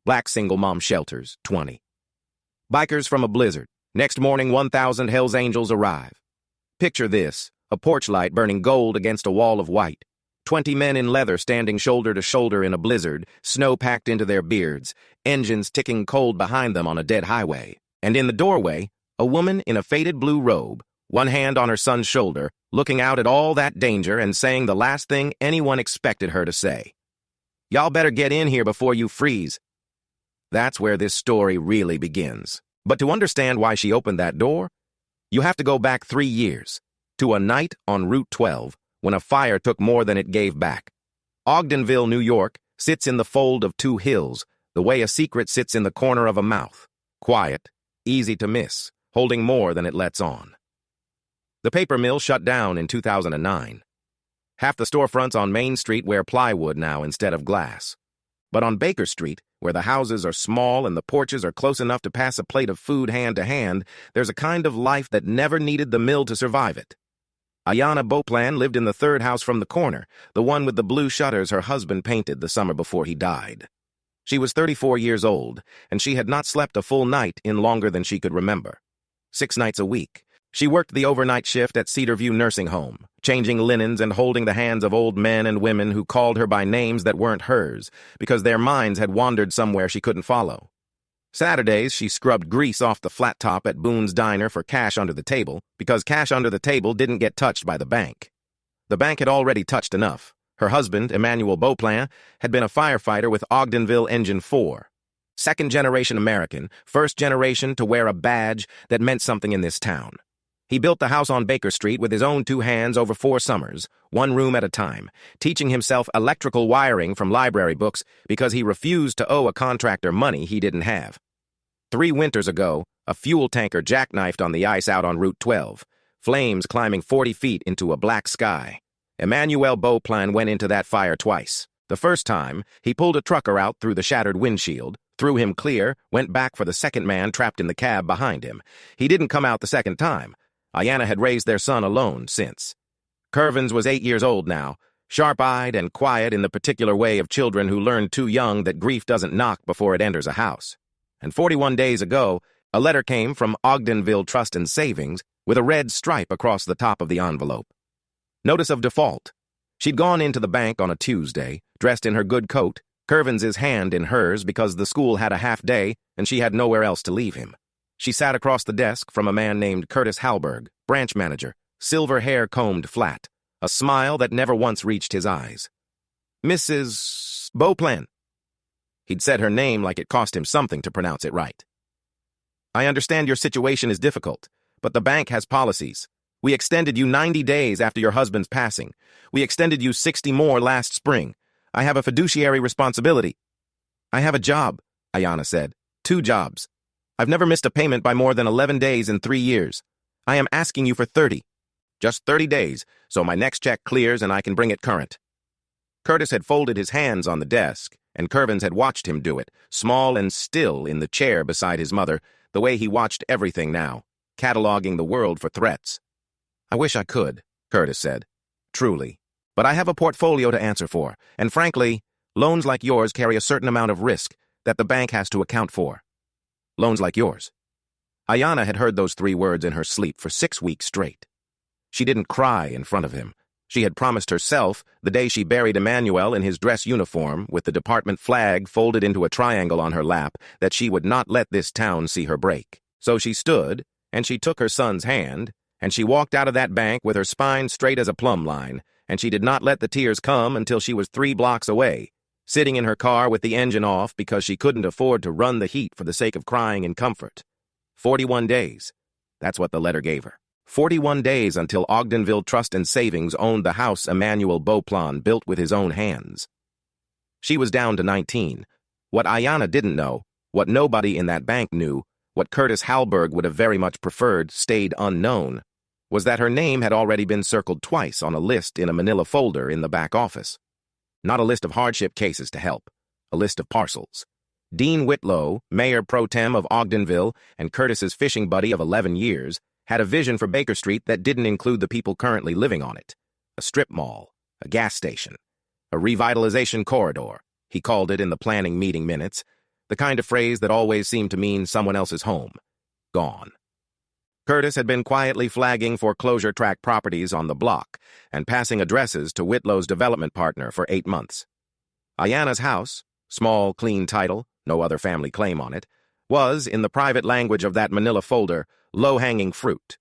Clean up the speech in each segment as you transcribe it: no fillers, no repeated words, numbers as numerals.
Black single mom shelters, 20. Bikers from a blizzard. Next morning, 1,000 Hells Angels arrive. Picture this, a porch light burning gold against a wall of white. 20 men in leather standing shoulder to shoulder in a blizzard, snow packed into their beards, engines ticking cold behind them on a dead highway. And in the doorway, a woman in a faded blue robe, one hand on her son's shoulder, looking out at all that danger and saying the last thing anyone expected her to say. "Y'all better get in here before you freeze." That's where this story really begins. But to understand why she opened that door, you have to go back 3 years, to a night on Route 12, when a fire took more than it gave back. Ogdenville, New York, sits in the fold of two hills, the way a secret sits in the corner of a mouth. Quiet, easy to miss, holding more than it lets on. The paper mill shut down in 2009. Half the storefronts on Main Street wear plywood now instead of glass. But on Baker Street, where the houses are small and the porches are close enough to pass a plate of food hand to hand, there's a kind of life that never needed the mill to survive it. Ayanna Beauplan lived in the third house from the corner, the one with the blue shutters her husband painted the summer before he died. She was 34 years old, and she had not slept a full night in longer than she could remember. 6 nights a week. She worked the overnight shift at Cedarview Nursing Home, changing linens and holding the hands of old men and women who called her by names that weren't hers, because their minds had wandered somewhere she couldn't follow. Saturdays, she scrubbed grease off the flat top at Boone's Diner for cash under the table, because cash under the table didn't get touched by the bank. The bank had already touched enough. Her husband, Emmanuel Beauplan, had been a firefighter with Ogdenville Engine 4. Second-generation American, first generation to wear a badge that meant something in this town. He built the house on Baker Street with his own 2 hands over 4 summers, 1 room at a time, teaching himself electrical wiring from library books because he refused to owe a contractor money he didn't have. 3 winters ago, a fuel tanker jackknifed on the ice out on Route 12, flames climbing 40 feet into a black sky. Emmanuel Beauplan went into that fire twice. The first time, he pulled a trucker out through the shattered windshield, threw him clear, went back for the second man trapped in the cab behind him. He didn't come out the second time. Ayanna had raised their son alone since. Curvins was 8 years old now, sharp-eyed and quiet in the particular way of children who learn too young that grief doesn't knock before it enters a house. And 41 days ago, a letter came from Ogdenville Trust and Savings with a red stripe across the top of the envelope. Notice of default. She'd gone into the bank on a Tuesday, dressed in her good coat, Curvins's hand in hers because the school had a half day and she had nowhere else to leave him. She sat across the desk from a man named Curtis Halberg, branch manager, silver hair combed flat, a smile that never once reached his eyes. "Mrs. Beauplan." He'd said her name like it cost him something to pronounce it right. "I understand your situation is difficult, but the bank has policies. We extended you 90 days after your husband's passing. We extended you 60 more last spring. I have a fiduciary responsibility." "I have a job," Ayanna said. 2 jobs. I've never missed a payment by more than 11 days in 3 years. I am asking you for 30. Just 30 days, so my next check clears and I can bring it current." Curtis had folded his hands on the desk, and Curvins had watched him do it, small and still in the chair beside his mother, the way he watched everything now, cataloging the world for threats. "I wish I could," Curtis said. "Truly. But I have a portfolio to answer for, and frankly, loans like yours carry a certain amount of risk that the bank has to account for." "Loans like yours." Ayanna had heard those 3 words in her sleep for 6 weeks straight. She didn't cry in front of him. She had promised herself, the day she buried Emmanuel in his dress uniform with the department flag folded into a triangle on her lap, that she would not let this town see her break. So she stood, and she took her son's hand, and she walked out of that bank with her spine straight as a plumb line, and she did not let the tears come until she was 3 blocks away, sitting in her car with the engine off because she couldn't afford to run the heat for the sake of crying in comfort. 41 days. That's what the letter gave her. 41 days until Ogdenville Trust and Savings owned the house Emmanuel Beauplan built with his own hands. She was down to 19. What Ayanna didn't know, what nobody in that bank knew, what Curtis Halberg would have very much preferred stayed unknown, was that her name had already been circled twice on a list in a manila folder in the back office. Not a list of hardship cases to help, a list of parcels. Dean Whitlow, mayor pro tem of Ogdenville and Curtis's fishing buddy of 11 years, had a vision for Baker Street that didn't include the people currently living on it. A strip mall, a gas station, a revitalization corridor, he called it in the planning meeting minutes, The kind of phrase that always seemed to mean someone else's home. Gone. Curtis had been quietly flagging foreclosure track properties on the block and passing addresses to Whitlow's development partner for 8 months. Ayanna's house, small, clean title, no other family claim on it, was, in the private language of that manila folder, low-hanging fruit.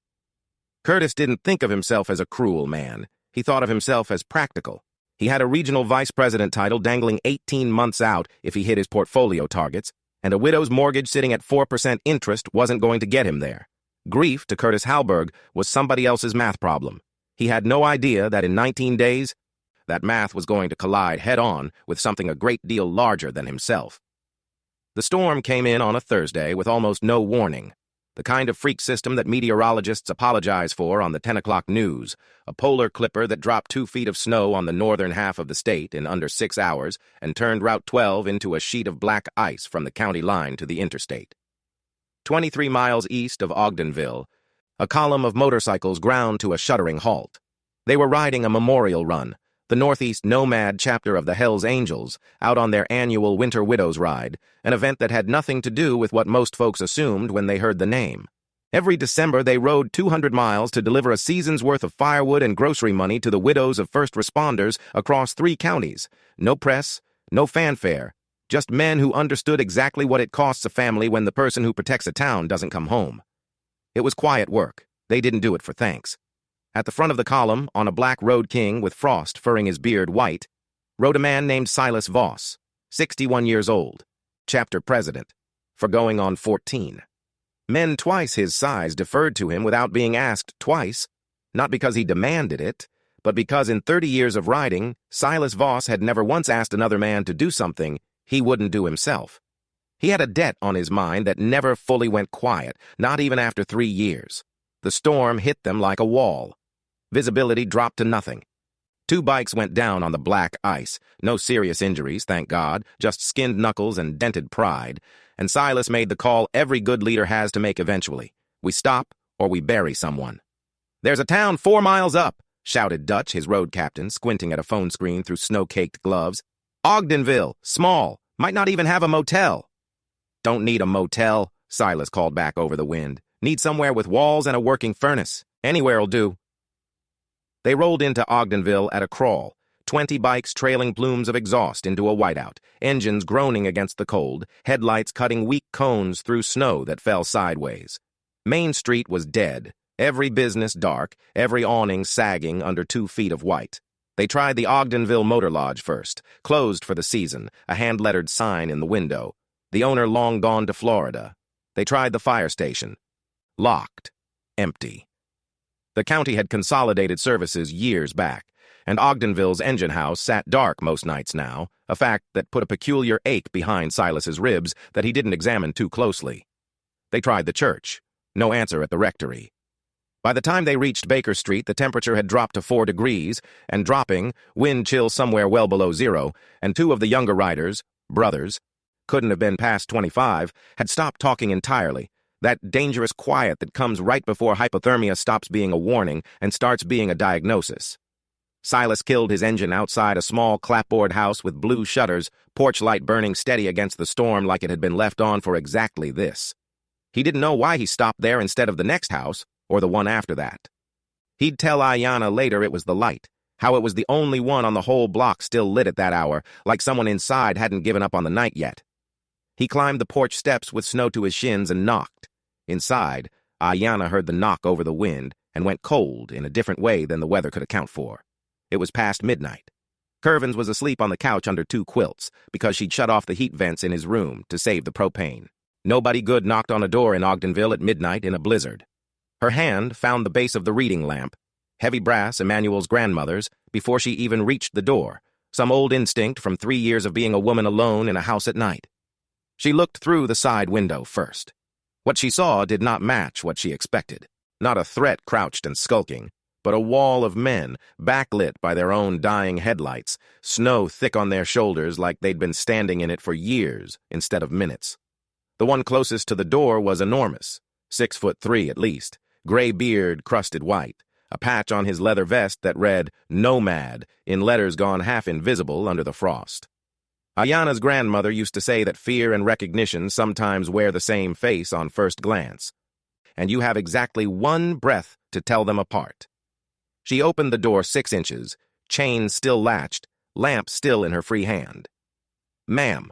Curtis didn't think of himself as a cruel man. He thought of himself as practical. He had a regional vice president title dangling 18 months out if he hit his portfolio targets, and a widow's mortgage sitting at 4% interest wasn't going to get him there. Grief, to Curtis Halberg, was somebody else's math problem. He had no idea that in 19 days, that math was going to collide head-on with something a great deal larger than himself. The storm came in on a Thursday with almost no warning. The kind of freak system that meteorologists apologize for on the 10 o'clock news, a polar clipper that dropped 2 feet of snow on the northern half of the state in under 6 hours and turned Route 12 into a sheet of black ice from the county line to the interstate. 23 miles east of Ogdenville, a column of motorcycles ground to a shuddering halt. They were riding a memorial run, the Northeast Nomad chapter of the Hells Angels, out on their annual Winter Widows Ride, an event that had nothing to do with what most folks assumed when they heard the name. Every December, they rode 200 miles to deliver a season's worth of firewood and grocery money to the widows of first responders across 3 counties. No press, no fanfare, just men who understood exactly what it costs a family when the person who protects a town doesn't come home. It was quiet work. They didn't do it for thanks. At the front of the column, on a black road king with frost furring his beard white, rode a man named Silas Voss, 61 years old, chapter president, for going on 14. Men twice his size deferred to him without being asked twice, not because he demanded it, but because in 30 years of riding, Silas Voss had never once asked another man to do something he wouldn't do himself. He had a debt on his mind that never fully went quiet, not even after 3 years. The storm hit them like a wall. Visibility dropped to nothing. 2 bikes went down on the black ice. No serious injuries, thank God, just skinned knuckles and dented pride. And Silas made the call every good leader has to make eventually. We stop or we bury someone. "There's a town 4 miles up," shouted Dutch, his road captain, squinting at a phone screen through snow-caked gloves. "Ogdenville, small, might not even have a motel." "Don't need a motel," Silas called back over the wind. "Need somewhere with walls and a working furnace. Anywhere'll do." They rolled into Ogdenville at a crawl, 20 bikes trailing plumes of exhaust into a whiteout, engines groaning against the cold, headlights cutting weak cones through snow that fell sideways. Main Street was dead, every business dark, every awning sagging under 2 feet of white. They tried the Ogdenville Motor Lodge first, closed for the season, a hand-lettered sign in the window. The owner long gone to Florida. They tried the fire station. Locked. Empty. The county had consolidated services years back, and Ogdenville's engine house sat dark most nights now, a fact that put a peculiar ache behind Silas's ribs that he didn't examine too closely. They tried the church. No answer at the rectory. By the time they reached Baker Street, the temperature had dropped to 4 degrees, and dropping, wind chill somewhere well below 0, and 2 of the younger riders, brothers, couldn't have been past 25, had stopped talking entirely. That dangerous quiet that comes right before hypothermia stops being a warning and starts being a diagnosis. Silas killed his engine outside a small clapboard house with blue shutters, porch light burning steady against the storm like it had been left on for exactly this. He didn't know why he stopped there instead of the next house, or the one after that. He'd tell Ayanna later it was the light, how it was the only one on the whole block still lit at that hour, like someone inside hadn't given up on the night yet. He climbed the porch steps with snow to his shins and knocked. Inside, Ayanna heard the knock over the wind and went cold in a different way than the weather could account for. It was past midnight. Curvins was asleep on the couch under 2 quilts because she'd shut off the heat vents in his room to save the propane. Nobody good knocked on a door in Ogdenville at midnight in a blizzard. Her hand found the base of the reading lamp, heavy brass Emmanuel's grandmother's, before she even reached the door, some old instinct from 3 years of being a woman alone in a house at night. She looked through the side window first. What she saw did not match what she expected. Not a threat crouched and skulking, but a wall of men, backlit by their own dying headlights, snow thick on their shoulders like they'd been standing in it for years instead of minutes. The one closest to the door was enormous, 6'3" at least, gray beard crusted white, a patch on his leather vest that read Nomad in letters gone half invisible under the frost. Ayana's grandmother used to say that fear and recognition sometimes wear the same face on first glance, and you have exactly one breath to tell them apart. She opened the door 6 inches, chain still latched, lamp still in her free hand. "Ma'am."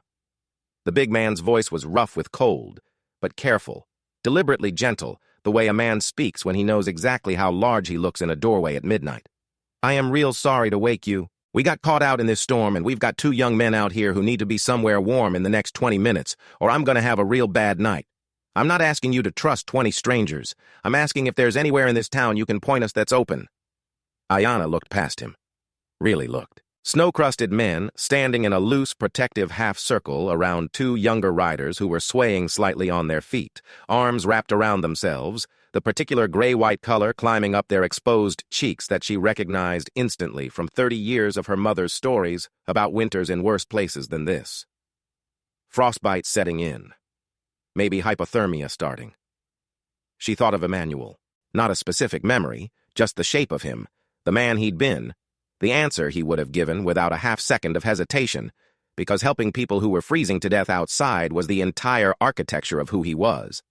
The big man's voice was rough with cold, but careful, deliberately gentle, the way a man speaks when he knows exactly how large he looks in a doorway at midnight. "I am real sorry to wake you. We got caught out in this storm, and we've got 2 young men out here who need to be somewhere warm in the next 20 minutes, or I'm going to have a real bad night. I'm not asking you to trust 20 strangers. I'm asking if there's anywhere in this town you can point us that's open." Ayana looked past him. Really looked. Snow-crusted men standing in a loose, protective half-circle around 2 younger riders who were swaying slightly on their feet, arms wrapped around themselves, the particular gray-white color climbing up their exposed cheeks that she recognized instantly from 30 years of her mother's stories about winters in worse places than this. Frostbite setting in. Maybe hypothermia starting. She thought of Emmanuel. Not a specific memory, just the shape of him, the man he'd been, the answer he would have given without a half-second of hesitation, because helping people who were freezing to death outside was the entire architecture of who he was.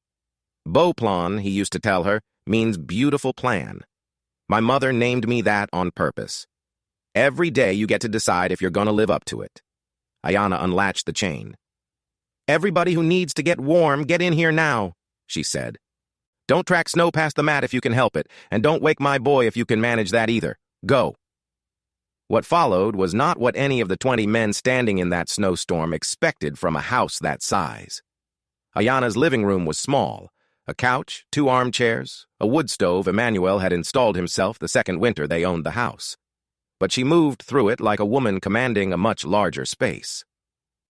Beauplan, he used to tell her, means beautiful plan. My mother named me that on purpose. Every day you get to decide if you're going to live up to it. Ayana unlatched the chain. "Everybody who needs to get warm, get in here now," she said. "Don't track snow past the mat if you can help it, and don't wake my boy if you can manage that either. Go." What followed was not what any of the 20 men standing in that snowstorm expected from a house that size. Ayana's living room was small. A couch, 2 armchairs, a wood stove Emmanuel had installed himself the second winter they owned the house. But she moved through it like a woman commanding a much larger space.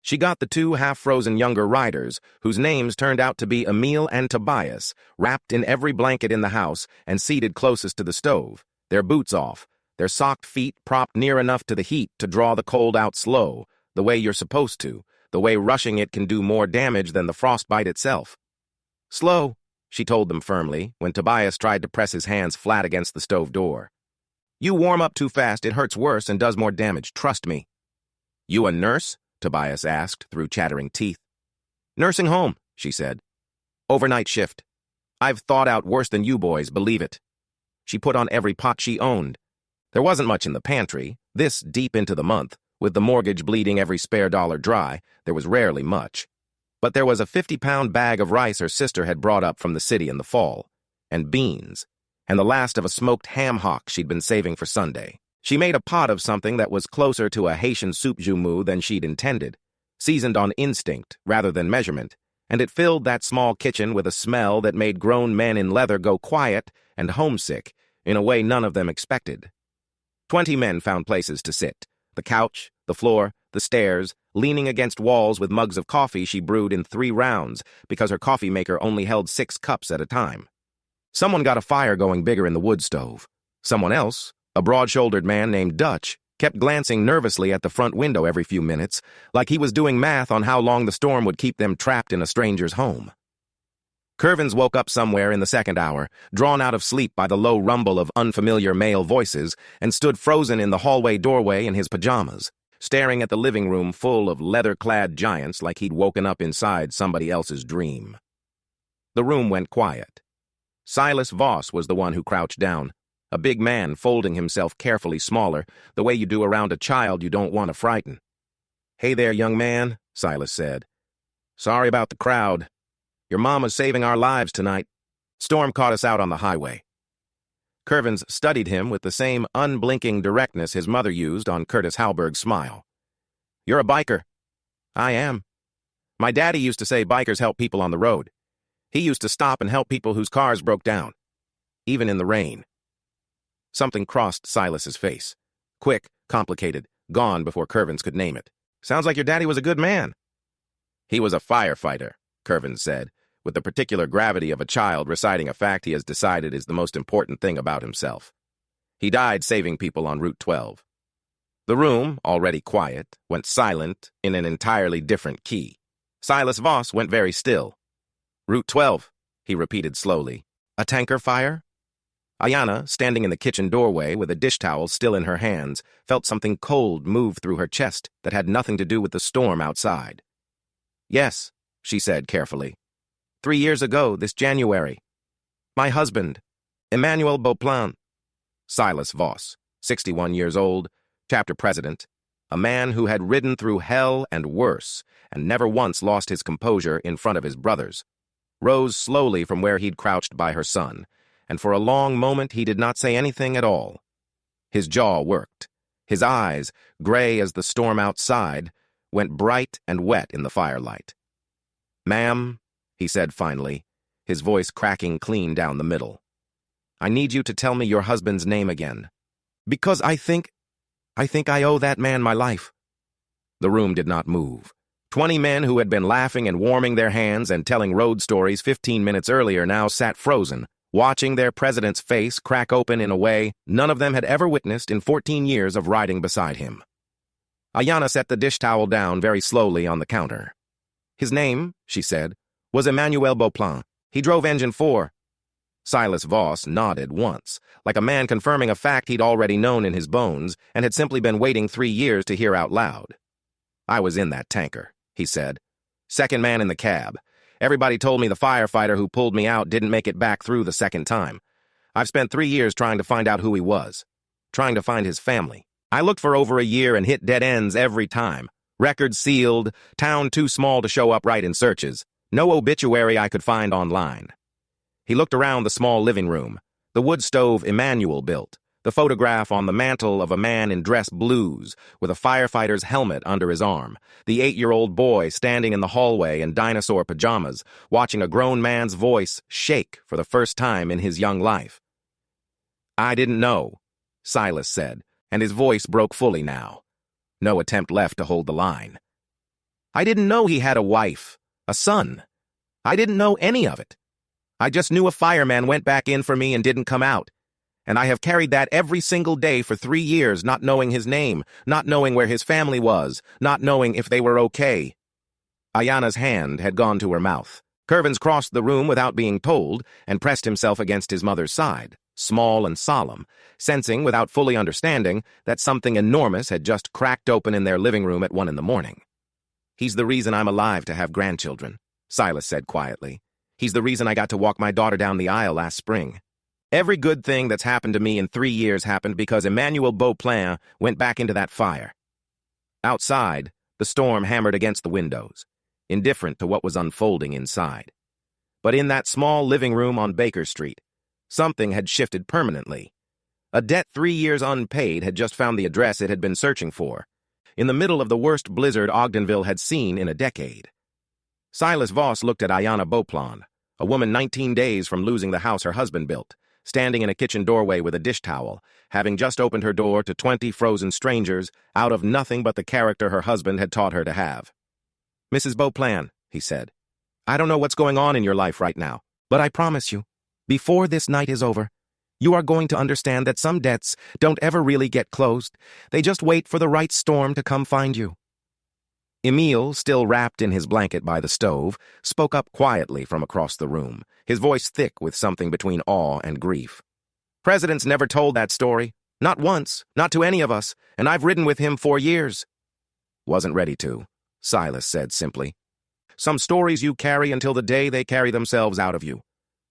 She got the 2 half-frozen younger riders, whose names turned out to be Emil and Tobias, wrapped in every blanket in the house and seated closest to the stove, their boots off, their socked feet propped near enough to the heat to draw the cold out slow, the way you're supposed to, the way rushing it can do more damage than the frostbite itself. "Slow," she told them firmly, when Tobias tried to press his hands flat against the stove door. "You warm up too fast, it hurts worse and does more damage, trust me." "You a nurse?" Tobias asked through chattering teeth. "Nursing home," she said. "Overnight shift. I've thawed out worse than you boys, believe it." She put on every pot she owned. There wasn't much in the pantry. This deep into the month, with the mortgage bleeding every spare dollar dry, there was rarely much. But there was a 50-pound bag of rice her sister had brought up from the city in the fall, and beans, and the last of a smoked ham hock she'd been saving for Sunday. She made a pot of something that was closer to a Haitian soup joumou than she'd intended, seasoned on instinct rather than measurement, and it filled that small kitchen with a smell that made grown men in leather go quiet and homesick in a way none of them expected. 20 men found places to sit, the couch, the floor, the stairs, leaning against walls with mugs of coffee she brewed in 3 rounds because her coffee maker only held 6 cups at a time. Someone got a fire going bigger in the wood stove. Someone else, a broad-shouldered man named Dutch, kept glancing nervously at the front window every few minutes, like he was doing math on how long the storm would keep them trapped in a stranger's home. Curvins woke up somewhere in the second hour, drawn out of sleep by the low rumble of unfamiliar male voices, and stood frozen in the hallway doorway in his pajamas, staring at the living room full of leather-clad giants like he'd woken up inside somebody else's dream. The room went quiet. Silas Voss was the one who crouched down, a big man folding himself carefully smaller, the way you do around a child you don't want to frighten. "Hey there, young man," Silas said. "Sorry about the crowd. Your mama's saving our lives tonight. Storm caught us out on the highway." Curvins studied him with the same unblinking directness his mother used on Curtis Halberg's smile. "You're a biker." "I am. My daddy used to say bikers help people on the road. He used to stop and help people whose cars broke down, even in the rain." Something crossed Silas's face. Quick, complicated, gone before Curvins could name it. "Sounds like your daddy was a good man." "He was a firefighter," Curvins said, with the particular gravity of a child reciting a fact he has decided is the most important thing about himself. "He died saving people on Route 12. The room, already quiet, went silent in an entirely different key. Silas Voss went very still. "Route 12, he repeated slowly. "A tanker fire?" Ayana, standing in the kitchen doorway with a dish towel still in her hands, felt something cold move through her chest that had nothing to do with the storm outside. "Yes," she said carefully. 3 years ago, this January. My husband, Emmanuel Beauplan." Silas Voss, 61 years old, chapter president, a man who had ridden through hell and worse and never once lost his composure in front of his brothers, rose slowly from where he'd crouched by her son, and for a long moment he did not say anything at all. His jaw worked. His eyes, gray as the storm outside, went bright and wet in the firelight. "Ma'am," he said finally, his voice cracking clean down the middle, "I need you to tell me your husband's name again. Because I think I owe that man my life." The room did not move. 20 men who had been laughing and warming their hands and telling road stories 15 minutes earlier now sat frozen, watching their president's face crack open in a way none of them had ever witnessed in 14 years of riding beside him. Ayana set the dish towel down very slowly on the counter. "His name," she said, "was Emmanuel Beauplan. He drove Engine 4. Silas Voss nodded once, like a man confirming a fact he'd already known in his bones and had simply been waiting 3 years to hear out loud. "I was in that tanker," he said. "Second man in the cab. Everybody told me the firefighter who pulled me out didn't make it back through the second time. I've spent 3 years trying to find out who he was, trying to find his family. I looked for over a year and hit dead ends every time. Records sealed, town too small to show up right in searches. No obituary I could find online." He looked around the small living room, the wood stove Emmanuel built, the photograph on the mantel of a man in dress blues with a firefighter's helmet under his arm, the 8-year-old boy standing in the hallway in dinosaur pajamas, watching a grown man's voice shake for the first time in his young life. "I didn't know," Silas said, and his voice broke fully now. No attempt left to hold the line. "I didn't know he had a wife, a son. I didn't know any of it. I just knew a fireman went back in for me and didn't come out. And I have carried that every single day for 3 years, not knowing his name, not knowing where his family was, not knowing if they were okay." Ayana's hand had gone to her mouth. Curvins crossed the room without being told and pressed himself against his mother's side, small and solemn, sensing without fully understanding that something enormous had just cracked open in their living room at 1 in the morning. "He's the reason I'm alive to have grandchildren," Silas said quietly. "He's the reason I got to walk my daughter down the aisle last spring. Every good thing that's happened to me in 3 years happened because Emmanuel Beauplan went back into that fire." Outside, the storm hammered against the windows, indifferent to what was unfolding inside. But in that small living room on Baker Street, something had shifted permanently. A debt 3 years unpaid had just found the address it had been searching for, in the middle of the worst blizzard Ogdenville had seen in a decade. Silas Voss looked at Ayana Beauplan, a woman 19 days from losing the house her husband built, standing in a kitchen doorway with a dish towel, having just opened her door to 20 frozen strangers out of nothing but the character her husband had taught her to have. "Mrs. Beauplan," he said, "I don't know what's going on in your life right now, but I promise you, before this night is over, you are going to understand that some debts don't ever really get closed. They just wait for the right storm to come find you." Emile, still wrapped in his blanket by the stove, spoke up quietly from across the room, his voice thick with something between awe and grief. "President's never told that story. Not once, not to any of us, and I've ridden with him 4 years. "Wasn't ready to," Silas said simply. "Some stories you carry until the day they carry themselves out of you.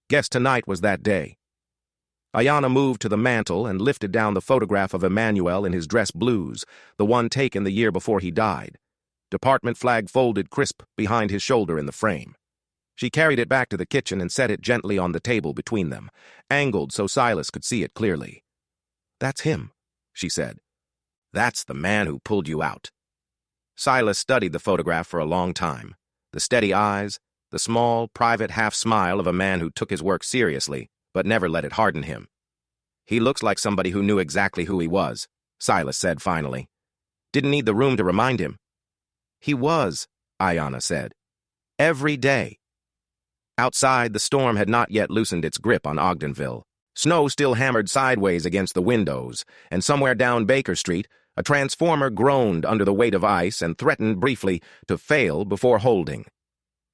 Guess tonight was that day." Ayana moved to the mantel and lifted down the photograph of Emmanuel in his dress blues, the one taken the year before he died. Department flag folded crisp behind his shoulder in the frame. She carried it back to the kitchen and set it gently on the table between them, angled so Silas could see it clearly. "That's him," she said. "That's the man who pulled you out." Silas studied the photograph for a long time, the steady eyes, the small, private half-smile of a man who took his work seriously, but never let it harden him. "He looks like somebody who knew exactly who he was," Silas said finally. "Didn't need the room to remind him." "He was," Ayana said. "Every day." Outside, the storm had not yet loosened its grip on Ogdenville. Snow still hammered sideways against the windows, and somewhere down Baker Street, a transformer groaned under the weight of ice and threatened briefly to fail before holding.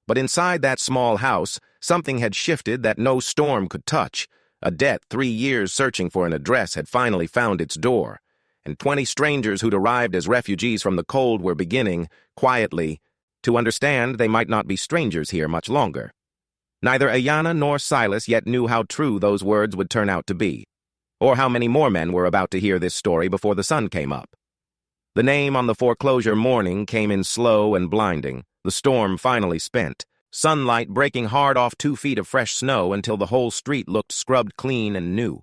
But inside that small house, something had shifted that no storm could touch, A debt 3 years searching for an address had finally found its door, and 20 strangers who'd arrived as refugees from the cold were beginning, quietly, to understand they might not be strangers here much longer. Neither Ayanna nor Silas yet knew how true those words would turn out to be, or how many more men were about to hear this story before the sun came up. The name on the foreclosure morning came in slow and blinding, the storm finally spent, sunlight breaking hard off 2 feet of fresh snow until the whole street looked scrubbed clean and new.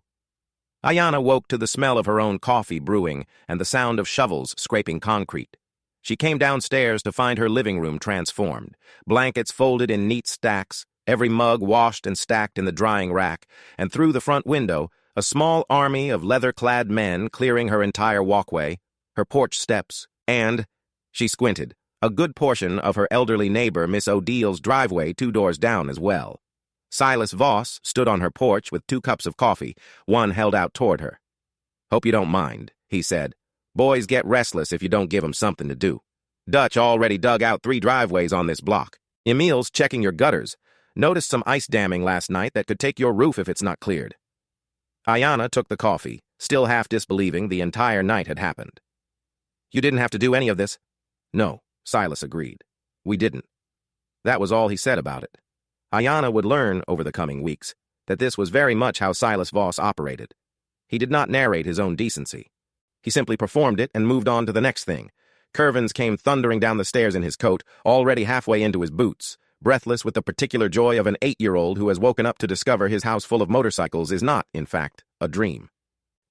Ayanna woke to the smell of her own coffee brewing and the sound of shovels scraping concrete. She came downstairs to find her living room transformed, blankets folded in neat stacks, every mug washed and stacked in the drying rack, and through the front window, a small army of leather-clad men clearing her entire walkway, her porch steps, and, she squinted, a good portion of her elderly neighbor Miss O'Deal's driveway 2 doors down as well. Silas Voss stood on her porch with 2 cups of coffee, one held out toward her. "Hope you don't mind," he said. "Boys get restless if you don't give 'em something to do. Dutch already dug out 3 driveways on this block. Emil's checking your gutters. Noticed some ice damming last night that could take your roof if it's not cleared." Ayanna took the coffee, still half disbelieving the entire night had happened. "You didn't have to do any of this?" "No," Silas agreed. "We didn't." That was all he said about it. Ayanna would learn over the coming weeks that this was very much how Silas Voss operated. He did not narrate his own decency. He simply performed it and moved on to the next thing. Curvins came thundering down the stairs in his coat, already halfway into his boots, breathless with the particular joy of an 8-year-old who has woken up to discover his house full of motorcycles is not, in fact, a dream.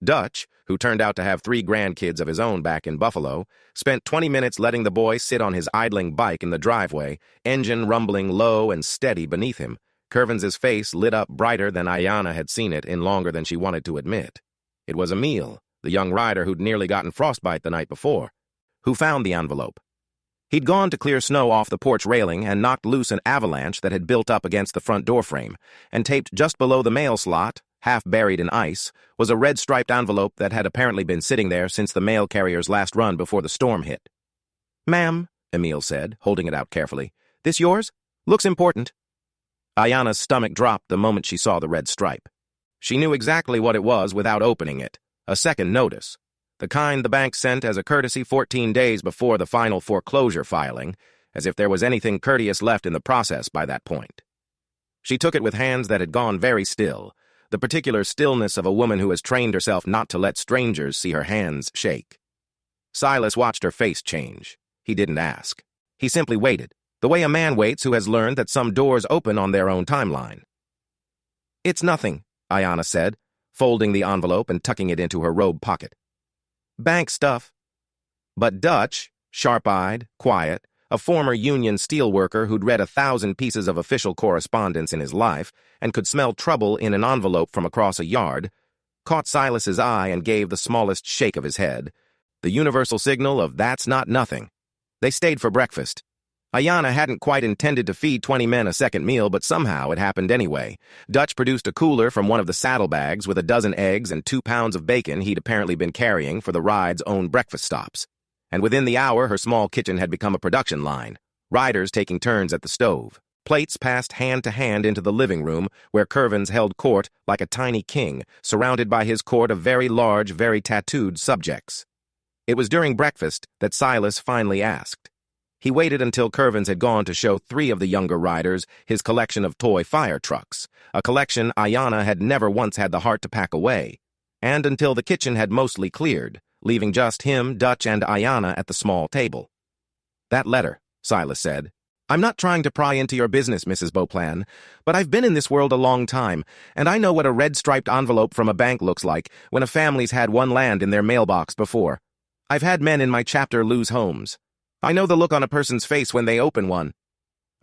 Dutch, who turned out to have 3 grandkids of his own back in Buffalo, spent 20 minutes letting the boy sit on his idling bike in the driveway, engine rumbling low and steady beneath him. Curvins's face lit up brighter than Ayanna had seen it in longer than she wanted to admit. It was Emil, the young rider who'd nearly gotten frostbite the night before, who found the envelope. He'd gone to clear snow off the porch railing and knocked loose an avalanche that had built up against the front door frame, and taped just below the mail slot, half buried in ice, was a red-striped envelope that had apparently been sitting there since the mail carrier's last run before the storm hit. "Ma'am," Emil said, holding it out carefully, "this yours? Looks important." Ayanna's stomach dropped the moment she saw the red stripe. She knew exactly what it was without opening it, a second notice. The kind the bank sent as a courtesy 14 days before the final foreclosure filing, as if there was anything courteous left in the process by that point. She took it with hands that had gone very still, the particular stillness of a woman who has trained herself not to let strangers see her hands shake. Silas watched her face change. He didn't ask. He simply waited, the way a man waits who has learned that some doors open on their own timeline. "It's nothing," Ayanna said, folding the envelope and tucking it into her robe pocket. "Bank stuff." But Dutch, sharp-eyed, quiet, a former union steelworker who'd read 1,000 pieces of official correspondence in his life and could smell trouble in an envelope from across a yard, caught Silas's eye and gave the smallest shake of his head, the universal signal of "that's not nothing." They stayed for breakfast. Ayanna hadn't quite intended to feed 20 men a second meal, but somehow it happened anyway. Dutch produced a cooler from one of the saddlebags with 12 eggs and 2 pounds of bacon he'd apparently been carrying for the ride's own breakfast stops. And within the hour, her small kitchen had become a production line, riders taking turns at the stove. Plates passed hand to hand into the living room, where Curvins held court like a tiny king, surrounded by his court of very large, very tattooed subjects. It was during breakfast that Silas finally asked. He waited until Curvins had gone to show 3 of the younger riders his collection of toy fire trucks, a collection Ayanna had never once had the heart to pack away, and until the kitchen had mostly cleared, leaving just him, Dutch, and Ayanna at the small table. "That letter," Silas said. "I'm not trying to pry into your business, Mrs. Beauplan, but I've been in this world a long time, and I know what a red-striped envelope from a bank looks like when a family's had one land in their mailbox before. I've had men in my chapter lose homes. I know the look on a person's face when they open one."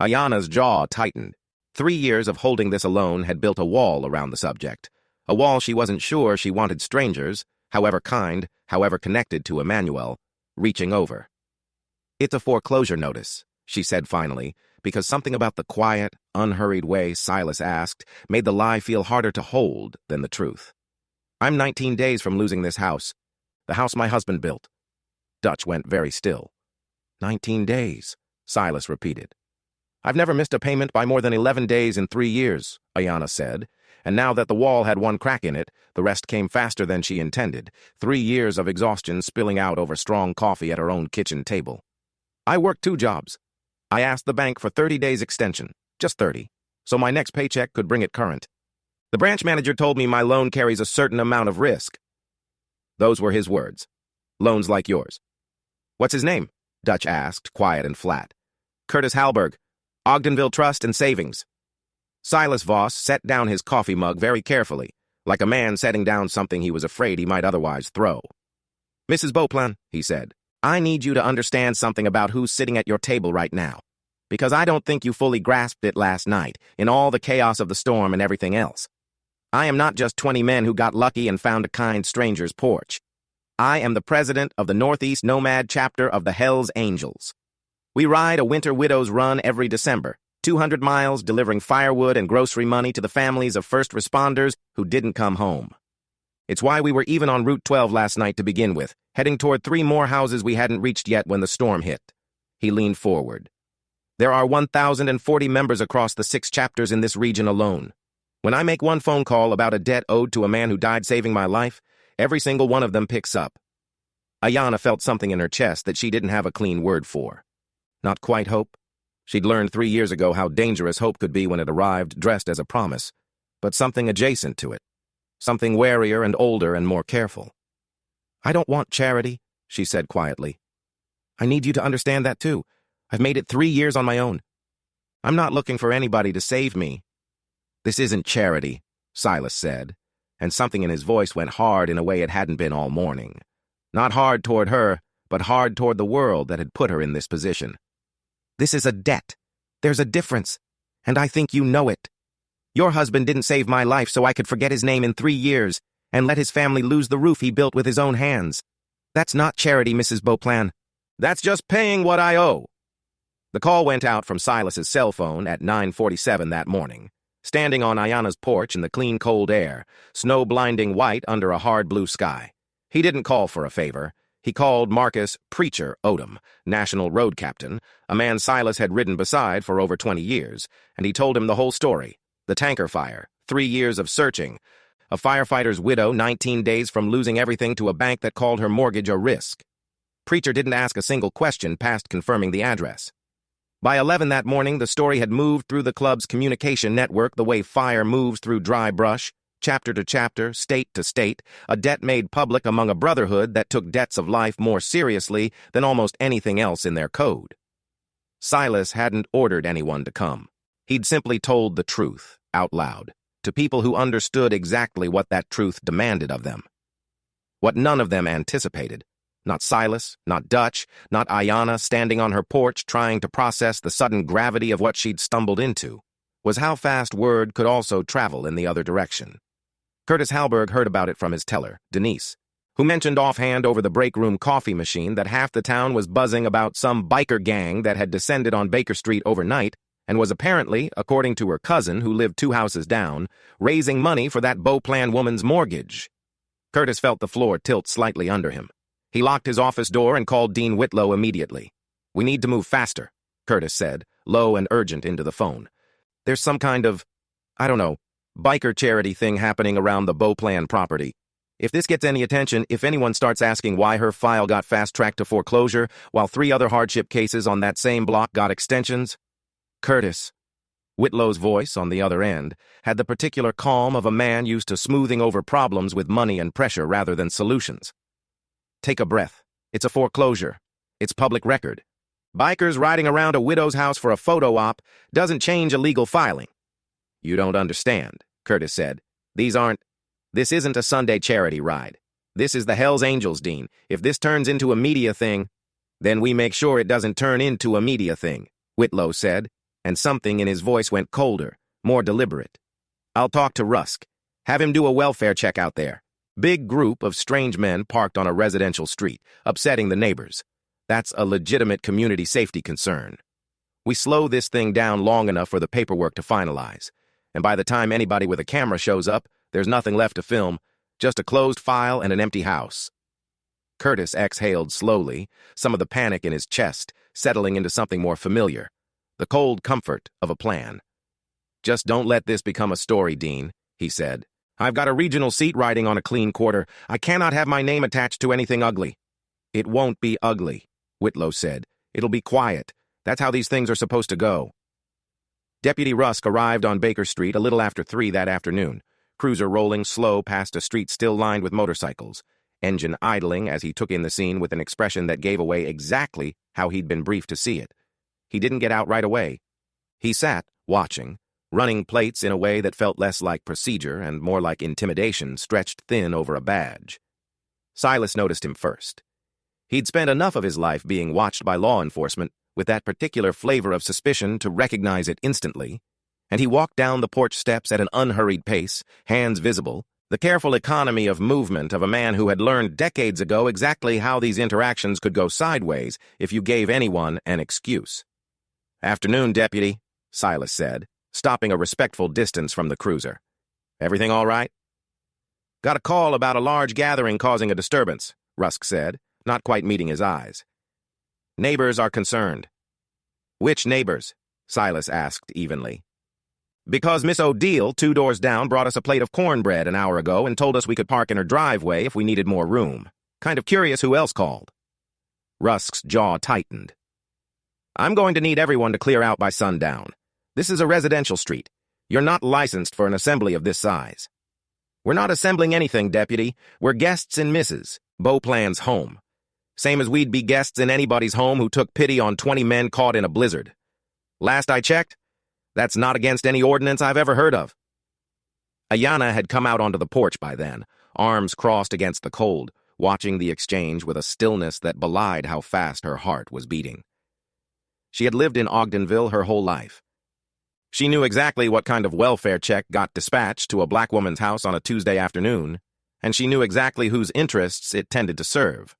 Ayanna's jaw tightened. 3 years of holding this alone had built a wall around the subject, a wall she wasn't sure she wanted strangers, however kind, however connected to Emmanuel, reaching over. "It's a foreclosure notice," she said finally, because something about the quiet, unhurried way Silas asked made the lie feel harder to hold than the truth. "I'm 19 days from losing this house. The house my husband built." Dutch went very still. 19 days, Silas repeated. "I've never missed a payment by more than 11 days in 3 years, Ayanna said, and now that the wall had one crack in it, the rest came faster than she intended, 3 years of exhaustion spilling out over strong coffee at her own kitchen table. I worked 2 jobs. I asked the bank for 30 days extension, just 30, so my next paycheck could bring it current. The branch manager told me my loan carries a certain amount of risk. Those were his words. Loans like yours. What's his name? Dutch asked, quiet and flat. Curtis Hallberg, Ogdenville Trust and Savings. Silas Voss set down his coffee mug very carefully, like a man setting down something he was afraid he might otherwise throw. Mrs. Beauplan, he said, I need you to understand something about who's sitting at your table right now, because I don't think you fully grasped it last night, in all the chaos of the storm and everything else. I am not just 20 men who got lucky and found a kind stranger's porch. I am the president of the Northeast Nomad chapter of the Hells Angels. We ride a winter widow's run every December, 200 miles delivering firewood and grocery money to the families of first responders who didn't come home. It's why we were even on Route 12 last night to begin with, heading toward 3 more houses we hadn't reached yet when the storm hit. He leaned forward. There are 1,040 members across the 6 chapters in this region alone. When I make one phone call about a debt owed to a man who died saving my life, every single one of them picks up. Ayanna felt something in her chest that she didn't have a clean word for. Not quite hope. She'd learned 3 years ago how dangerous hope could be when it arrived dressed as a promise, but something adjacent to it. Something warier and older and more careful. I don't want charity, she said quietly. I need you to understand that too. I've made it 3 years on my own. I'm not looking for anybody to save me. This isn't charity, Silas said, and something in his voice went hard in a way it hadn't been all morning. Not hard toward her, but hard toward the world that had put her in this position. This is a debt. There's a difference, and I think you know it. Your husband didn't save my life so I could forget his name in 3 years and let his family lose the roof he built with his own hands. That's not charity, Mrs. Beauplan. That's just paying what I owe. The call went out from Silas's cell phone at 9:47 that morning. Standing on Ayanna's porch in the clean, cold air, snow blinding white under a hard blue sky. He didn't call for a favor. He called Marcus Preacher Odom, National Road Captain, a man Silas had ridden beside for over 20 years, and he told him the whole story. The tanker fire, 3 years of searching, a firefighter's widow 19 days from losing everything to a bank that called her mortgage a risk. Preacher didn't ask a single question past confirming the address. By 11 that morning, the story had moved through the club's communication network the way fire moves through dry brush, chapter to chapter, state to state, a debt made public among a brotherhood that took debts of life more seriously than almost anything else in their code. Silas hadn't ordered anyone to come. He'd simply told the truth, out loud, to people who understood exactly what that truth demanded of them. What none of them anticipated. Not Silas, not Dutch, not Ayanna standing on her porch trying to process the sudden gravity of what she'd stumbled into, was how fast word could also travel in the other direction. Curtis Hallberg heard about it from his teller, Denise, who mentioned offhand over the break room coffee machine that half the town was buzzing about some biker gang that had descended on Baker Street overnight and was apparently, according to her cousin who lived 2 houses down, raising money for that Beauplan woman's mortgage. Curtis felt the floor tilt slightly under him. He locked his office door and called Dean Whitlow immediately. We need to move faster, Curtis said, low and urgent into the phone. There's some kind of, I don't know, biker charity thing happening around the Beauplan property. If this gets any attention, if anyone starts asking why her file got fast-tracked to foreclosure while 3 other hardship cases on that same block got extensions. Curtis. Whitlow's voice, on the other end, had the particular calm of a man used to smoothing over problems with money and pressure rather than solutions. Take a breath. It's a foreclosure. It's public record. Bikers riding around a widow's house for a photo op doesn't change a legal filing. You don't understand, Curtis said. This isn't a Sunday charity ride. This is the Hells Angels, Dean. If this turns into a media thing, then we make sure it doesn't turn into a media thing, Whitlow said, and something in his voice went colder, more deliberate. I'll talk to Rusk. Have him do a welfare check out there. Big group of strange men parked on a residential street, upsetting the neighbors. That's a legitimate community safety concern. We slow this thing down long enough for the paperwork to finalize, and by the time anybody with a camera shows up, there's nothing left to film, just a closed file and an empty house. Curtis exhaled slowly, some of the panic in his chest settling into something more familiar, the cold comfort of a plan. Just don't let this become a story, Dean, he said. "I've got a regional seat riding on a clean quarter. I cannot have my name attached to anything ugly." "It won't be ugly," Whitlow said. "It'll be quiet. That's how these things are supposed to go." Deputy Rusk arrived on Baker Street a little after 3 that afternoon, cruiser rolling slow past a street still lined with motorcycles, engine idling as he took in the scene with an expression that gave away exactly how he'd been briefed to see it. He didn't get out right away. He sat, watching, running plates in a way that felt less like procedure and more like intimidation stretched thin over a badge. Silas noticed him first. He'd spent enough of his life being watched by law enforcement with that particular flavor of suspicion to recognize it instantly, and he walked down the porch steps at an unhurried pace, hands visible, the careful economy of movement of a man who had learned decades ago exactly how these interactions could go sideways if you gave anyone an excuse. "Afternoon, Deputy," Silas said, stopping a respectful distance from the cruiser. "Everything all right?" "Got a call about a large gathering causing a disturbance," Rusk said, not quite meeting his eyes. "Neighbors are concerned." "Which neighbors?" Silas asked evenly. "Because Miss O'Deal, 2 doors down, brought us a plate of cornbread an hour ago and told us we could park in her driveway if we needed more room. Kind of curious who else called." Rusk's jaw tightened. "I'm going to need everyone to clear out by sundown. This is a residential street. You're not licensed for an assembly of this size." "We're not assembling anything, Deputy. We're guests in Mrs. Beauplan's home. Same as we'd be guests in anybody's home who took pity on 20 men caught in a blizzard. Last I checked, that's not against any ordinance I've ever heard of." Ayanna had come out onto the porch by then, arms crossed against the cold, watching the exchange with a stillness that belied how fast her heart was beating. She had lived in Ogdenville her whole life. She knew exactly what kind of welfare check got dispatched to a black woman's house on a Tuesday afternoon, and she knew exactly whose interests it tended to serve.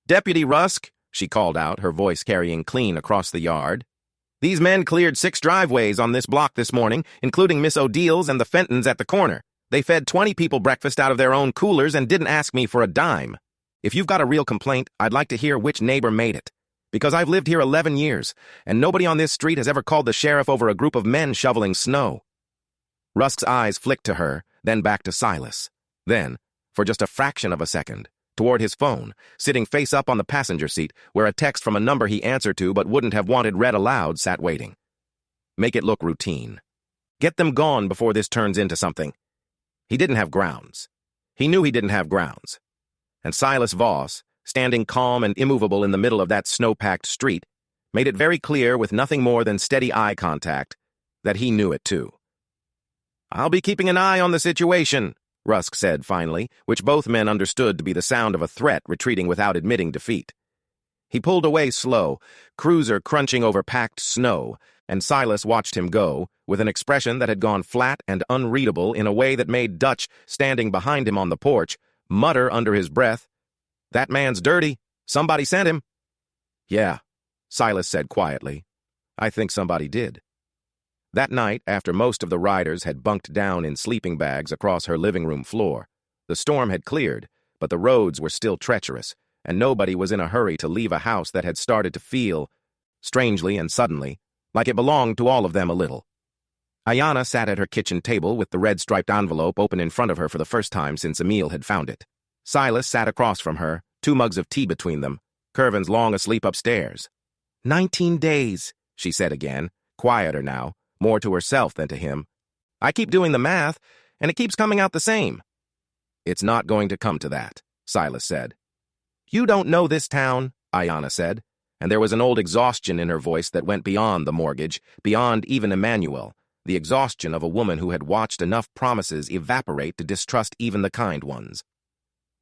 "Deputy Rusk," she called out, her voice carrying clean across the yard. "These men cleared 6 driveways on this block this morning, including Miss O'Deal's and the Fentons at the corner. They fed 20 people breakfast out of their own coolers and didn't ask me for a dime. If you've got a real complaint, I'd like to hear which neighbor made it. Because I've lived here 11 years, and nobody on this street has ever called the sheriff over a group of men shoveling snow." Rusk's eyes flicked to her, then back to Silas. Then, for just a fraction of a second, toward his phone, sitting face up on the passenger seat, where a text from a number he answered to but wouldn't have wanted read aloud sat waiting. Make it look routine. Get them gone before this turns into something. He didn't have grounds. He knew he didn't have grounds. And Silas Voss, standing calm and immovable in the middle of that snow-packed street, made it very clear with nothing more than steady eye contact that he knew it too. "I'll be keeping an eye on the situation," Rusk said finally, which both men understood to be the sound of a threat retreating without admitting defeat. He pulled away slow, cruiser crunching over packed snow, and Silas watched him go, with an expression that had gone flat and unreadable in a way that made Dutch, standing behind him on the porch, mutter under his breath, "That man's dirty. Somebody sent him." "Yeah," Silas said quietly. "I think somebody did." That night, after most of the riders had bunked down in sleeping bags across her living room floor, the storm had cleared, but the roads were still treacherous, and nobody was in a hurry to leave a house that had started to feel, strangely and suddenly, like it belonged to all of them a little. Ayanna sat at her kitchen table with the red-striped envelope open in front of her for the first time since Emil had found it. Silas sat across from her, 2 mugs of tea between them, Curvins long asleep upstairs. 19 days, she said again, quieter now, more to herself than to him. "I keep doing the math, and it keeps coming out the same." "It's not going to come to that," Silas said. "You don't know this town," Ayanna said, and there was an old exhaustion in her voice that went beyond the mortgage, beyond even Emmanuel, the exhaustion of a woman who had watched enough promises evaporate to distrust even the kind ones.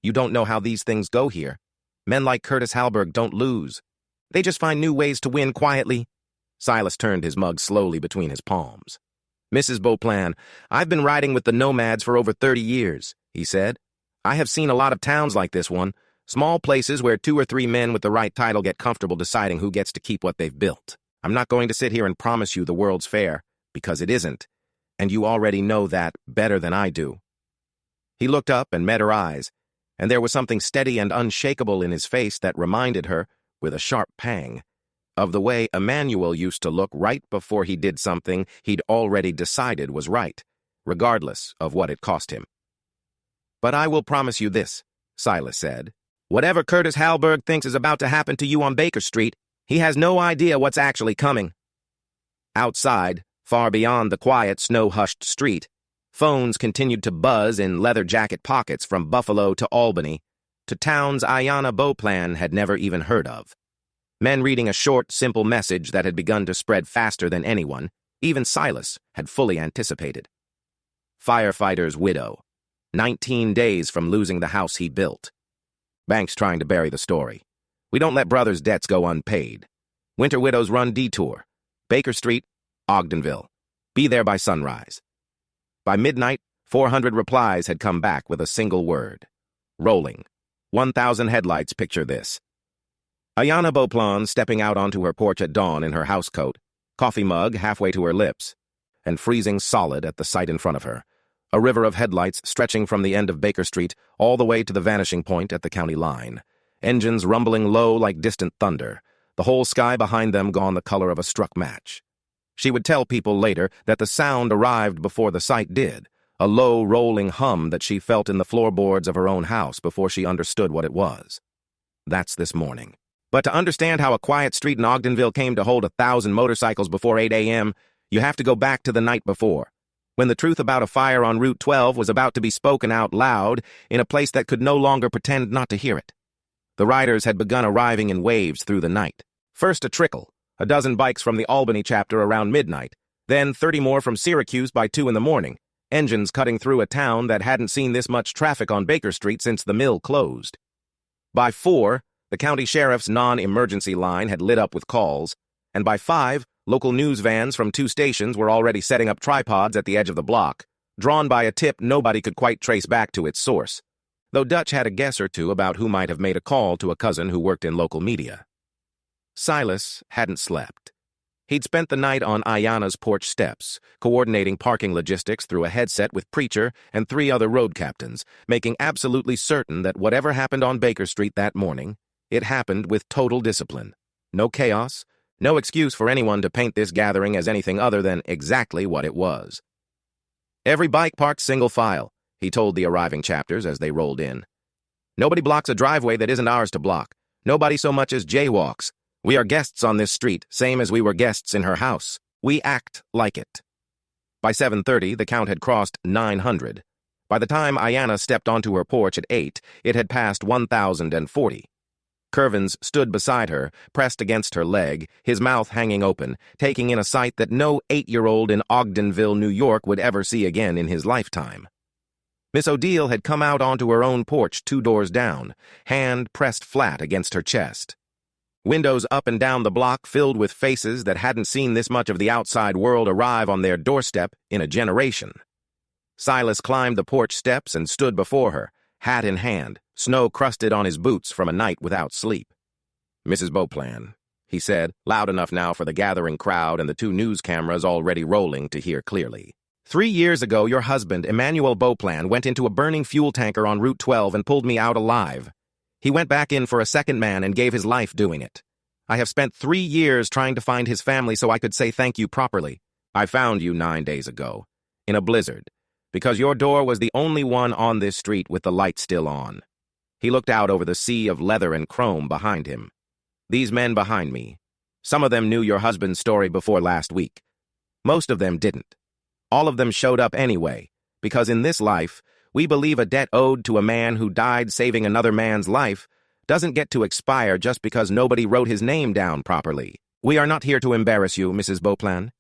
"You don't know how these things go here. Men like Curtis Halberg don't lose. They just find new ways to win quietly." Silas turned his mug slowly between his palms. "Mrs. Beauplan, I've been riding with the nomads for over 30 years, he said. "I have seen a lot of towns like this one, small places where 2 or 3 men with the right title get comfortable deciding who gets to keep what they've built. I'm not going to sit here and promise you the world's fair, because it isn't, and you already know that better than I do." He looked up and met her eyes, and there was something steady and unshakable in his face that reminded her, with a sharp pang, of the way Emmanuel used to look right before he did something he'd already decided was right, regardless of what it cost him. "But I will promise you this," Silas said. "Whatever Curtis Halberg thinks is about to happen to you on Baker Street, he has no idea what's actually coming." Outside, far beyond the quiet, snow-hushed street, phones continued to buzz in leather jacket pockets from Buffalo to Albany, to towns Ayanna Beauplan had never even heard of. Men reading a short, simple message that had begun to spread faster than anyone, even Silas, had fully anticipated. Firefighter's widow, 19 days from losing the house he built. Banks trying to bury the story. We don't let brothers' debts go unpaid. Winter Widows Run detour. Baker Street, Ogdenville. Be there by sunrise. By midnight, 400 replies had come back with a single word. Rolling. 1,000 headlights picture this. Ayanna Beauplan stepping out onto her porch at dawn in her housecoat, coffee mug halfway to her lips, and freezing solid at the sight in front of her. A river of headlights stretching from the end of Baker Street all the way to the vanishing point at the county line. Engines rumbling low like distant thunder, the whole sky behind them gone the color of a struck match. She would tell people later that the sound arrived before the sight did, a low, rolling hum that she felt in the floorboards of her own house before she understood what it was. That's this morning. But to understand how a quiet street in Ogdenville came to hold 1,000 motorcycles before 8 a.m., you have to go back to the night before, when the truth about a fire on Route 12 was about to be spoken out loud in a place that could no longer pretend not to hear it. The riders had begun arriving in waves through the night. First a trickle, a dozen bikes from the Albany chapter around midnight, then 30 more from Syracuse by 2 in the morning, engines cutting through a town that hadn't seen this much traffic on Baker Street since the mill closed. By 4, the county sheriff's non-emergency line had lit up with calls, and by 5, local news vans from 2 stations were already setting up tripods at the edge of the block, drawn by a tip nobody could quite trace back to its source, though Dutch had a guess or two about who might have made a call to a cousin who worked in local media. Silas hadn't slept. He'd spent the night on Ayanna's porch steps, coordinating parking logistics through a headset with Preacher and 3 other road captains, making absolutely certain that whatever happened on Baker Street that morning, it happened with total discipline. No chaos, no excuse for anyone to paint this gathering as anything other than exactly what it was. "Every bike parked single file," he told the arriving chapters as they rolled in. "Nobody blocks a driveway that isn't ours to block. Nobody so much as jaywalks. We are guests on this street, same as we were guests in her house. We act like it." By 7:30, the count had crossed 900. By the time Ayanna stepped onto her porch at 8, it had passed 1,040. Curvins stood beside her, pressed against her leg, his mouth hanging open, taking in a sight that no 8-year-old in Ogdenville, New York would ever see again in his lifetime. Miss Odile had come out onto her own porch 2 doors down, hand pressed flat against her chest. Windows up and down the block filled with faces that hadn't seen this much of the outside world arrive on their doorstep in a generation. Silas climbed the porch steps and stood before her, hat in hand, snow crusted on his boots from a night without sleep. "Mrs. Beauplan," he said, loud enough now for the gathering crowd and the 2 news cameras already rolling to hear clearly. "3 years ago, your husband, Emmanuel Beauplan, went into a burning fuel tanker on Route 12 and pulled me out alive. He went back in for a second man and gave his life doing it. I have spent 3 years trying to find his family so I could say thank you properly. I found you 9 days ago, in a blizzard, because your door was the only one on this street with the light still on." He looked out over the sea of leather and chrome behind him. "These men behind me, some of them knew your husband's story before last week. Most of them didn't. All of them showed up anyway, because in this life, we believe a debt owed to a man who died saving another man's life doesn't get to expire just because nobody wrote his name down properly. We are not here to embarrass you, Mrs. Beauplan.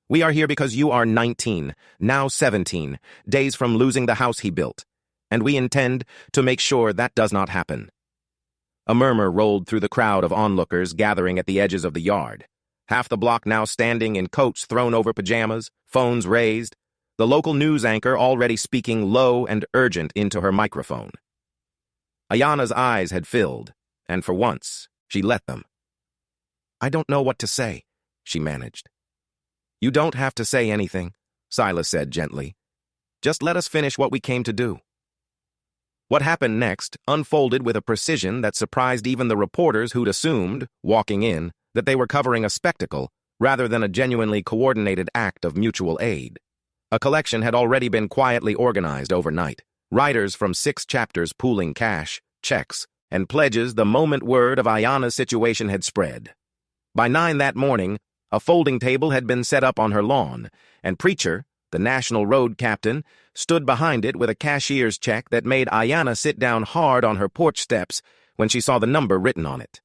We are here because you are 19, now 17, days from losing the house he built, and we intend to make sure that does not happen." A murmur rolled through the crowd of onlookers gathering at the edges of the yard. Half the block now standing in coats thrown over pajamas, phones raised, the local news anchor already speaking low and urgent into her microphone. Ayanna's eyes had filled, and for once, she let them. "I don't know what to say," she managed. "You don't have to say anything," Silas said gently. "Just let us finish what we came to do." What happened next unfolded with a precision that surprised even the reporters who'd assumed, walking in, that they were covering a spectacle rather than a genuinely coordinated act of mutual aid. A collection had already been quietly organized overnight. Riders from 6 chapters pooling cash, checks, and pledges the moment word of Ayanna's situation had spread. By 9 that morning, a folding table had been set up on her lawn, and Preacher, the national road captain, stood behind it with a cashier's check that made Ayanna sit down hard on her porch steps when she saw the number written on it.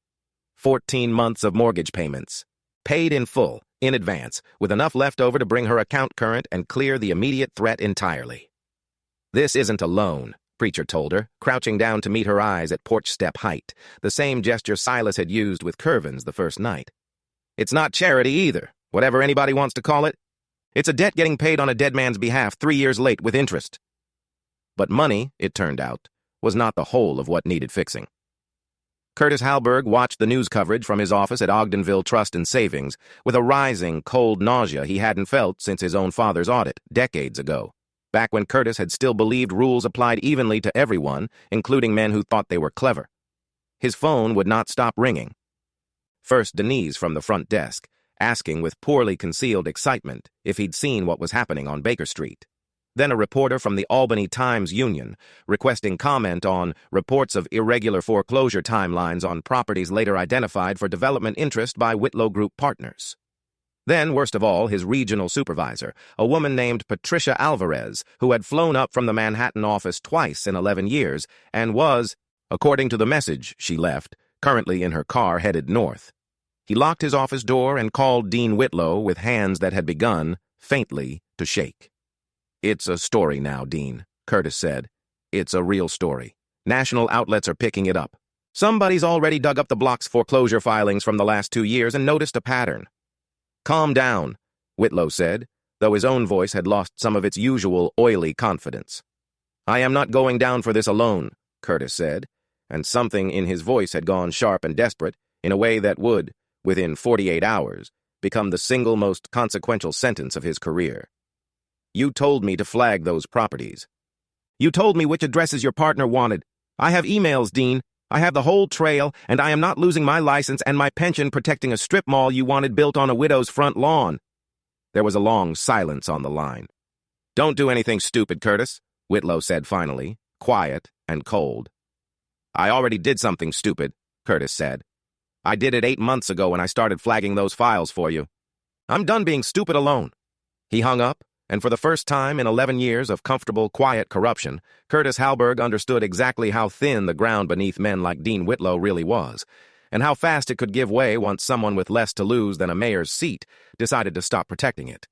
14 months of mortgage payments, paid in full, in advance, with enough left over to bring her account current and clear the immediate threat entirely. "This isn't a loan," Preacher told her, crouching down to meet her eyes at porch step height, the same gesture Silas had used with Curvins the first night. "It's not charity either, whatever anybody wants to call it. It's a debt getting paid on a dead man's behalf 3 years late with interest." But money, it turned out, was not the whole of what needed fixing. Curtis Halberg watched the news coverage from his office at Ogdenville Trust and Savings with a rising, cold nausea he hadn't felt since his own father's audit, decades ago, back when Curtis had still believed rules applied evenly to everyone, including men who thought they were clever. His phone would not stop ringing. First Denise from the front desk, asking with poorly concealed excitement if he'd seen what was happening on Baker Street. Then a reporter from the Albany Times-Union, requesting comment on reports of irregular foreclosure timelines on properties later identified for development interest by Whitlow Group partners. Then, worst of all, his regional supervisor, a woman named Patricia Alvarez, who had flown up from the Manhattan office twice in 11 years and was, according to the message she left, currently in her car headed north. He locked his office door and called Dean Whitlow with hands that had begun, faintly, to shake. "It's a story now, Dean," Curtis said. "It's a real story. National outlets are picking it up. Somebody's already dug up the block's foreclosure filings from the last 2 years and noticed a pattern." "Calm down," Whitlow said, though his own voice had lost some of its usual oily confidence. "I am not going down for this alone," Curtis said, and something in his voice had gone sharp and desperate in a way that would, within 48 hours, become the single most consequential sentence of his career. "You told me to flag those properties. You told me which addresses your partner wanted. I have emails, Dean. I have the whole trail, and I am not losing my license and my pension protecting a strip mall you wanted built on a widow's front lawn." There was a long silence on the line. "Don't do anything stupid, Curtis," Whitlow said finally, quiet and cold. "I already did something stupid," Curtis said. "I did it 8 months ago when I started flagging those files for you. I'm done being stupid alone." He hung up, and for the first time in 11 years of comfortable, quiet corruption, Curtis Halberg understood exactly how thin the ground beneath men like Dean Whitlow really was, and how fast it could give way once someone with less to lose than a mayor's seat decided to stop protecting it.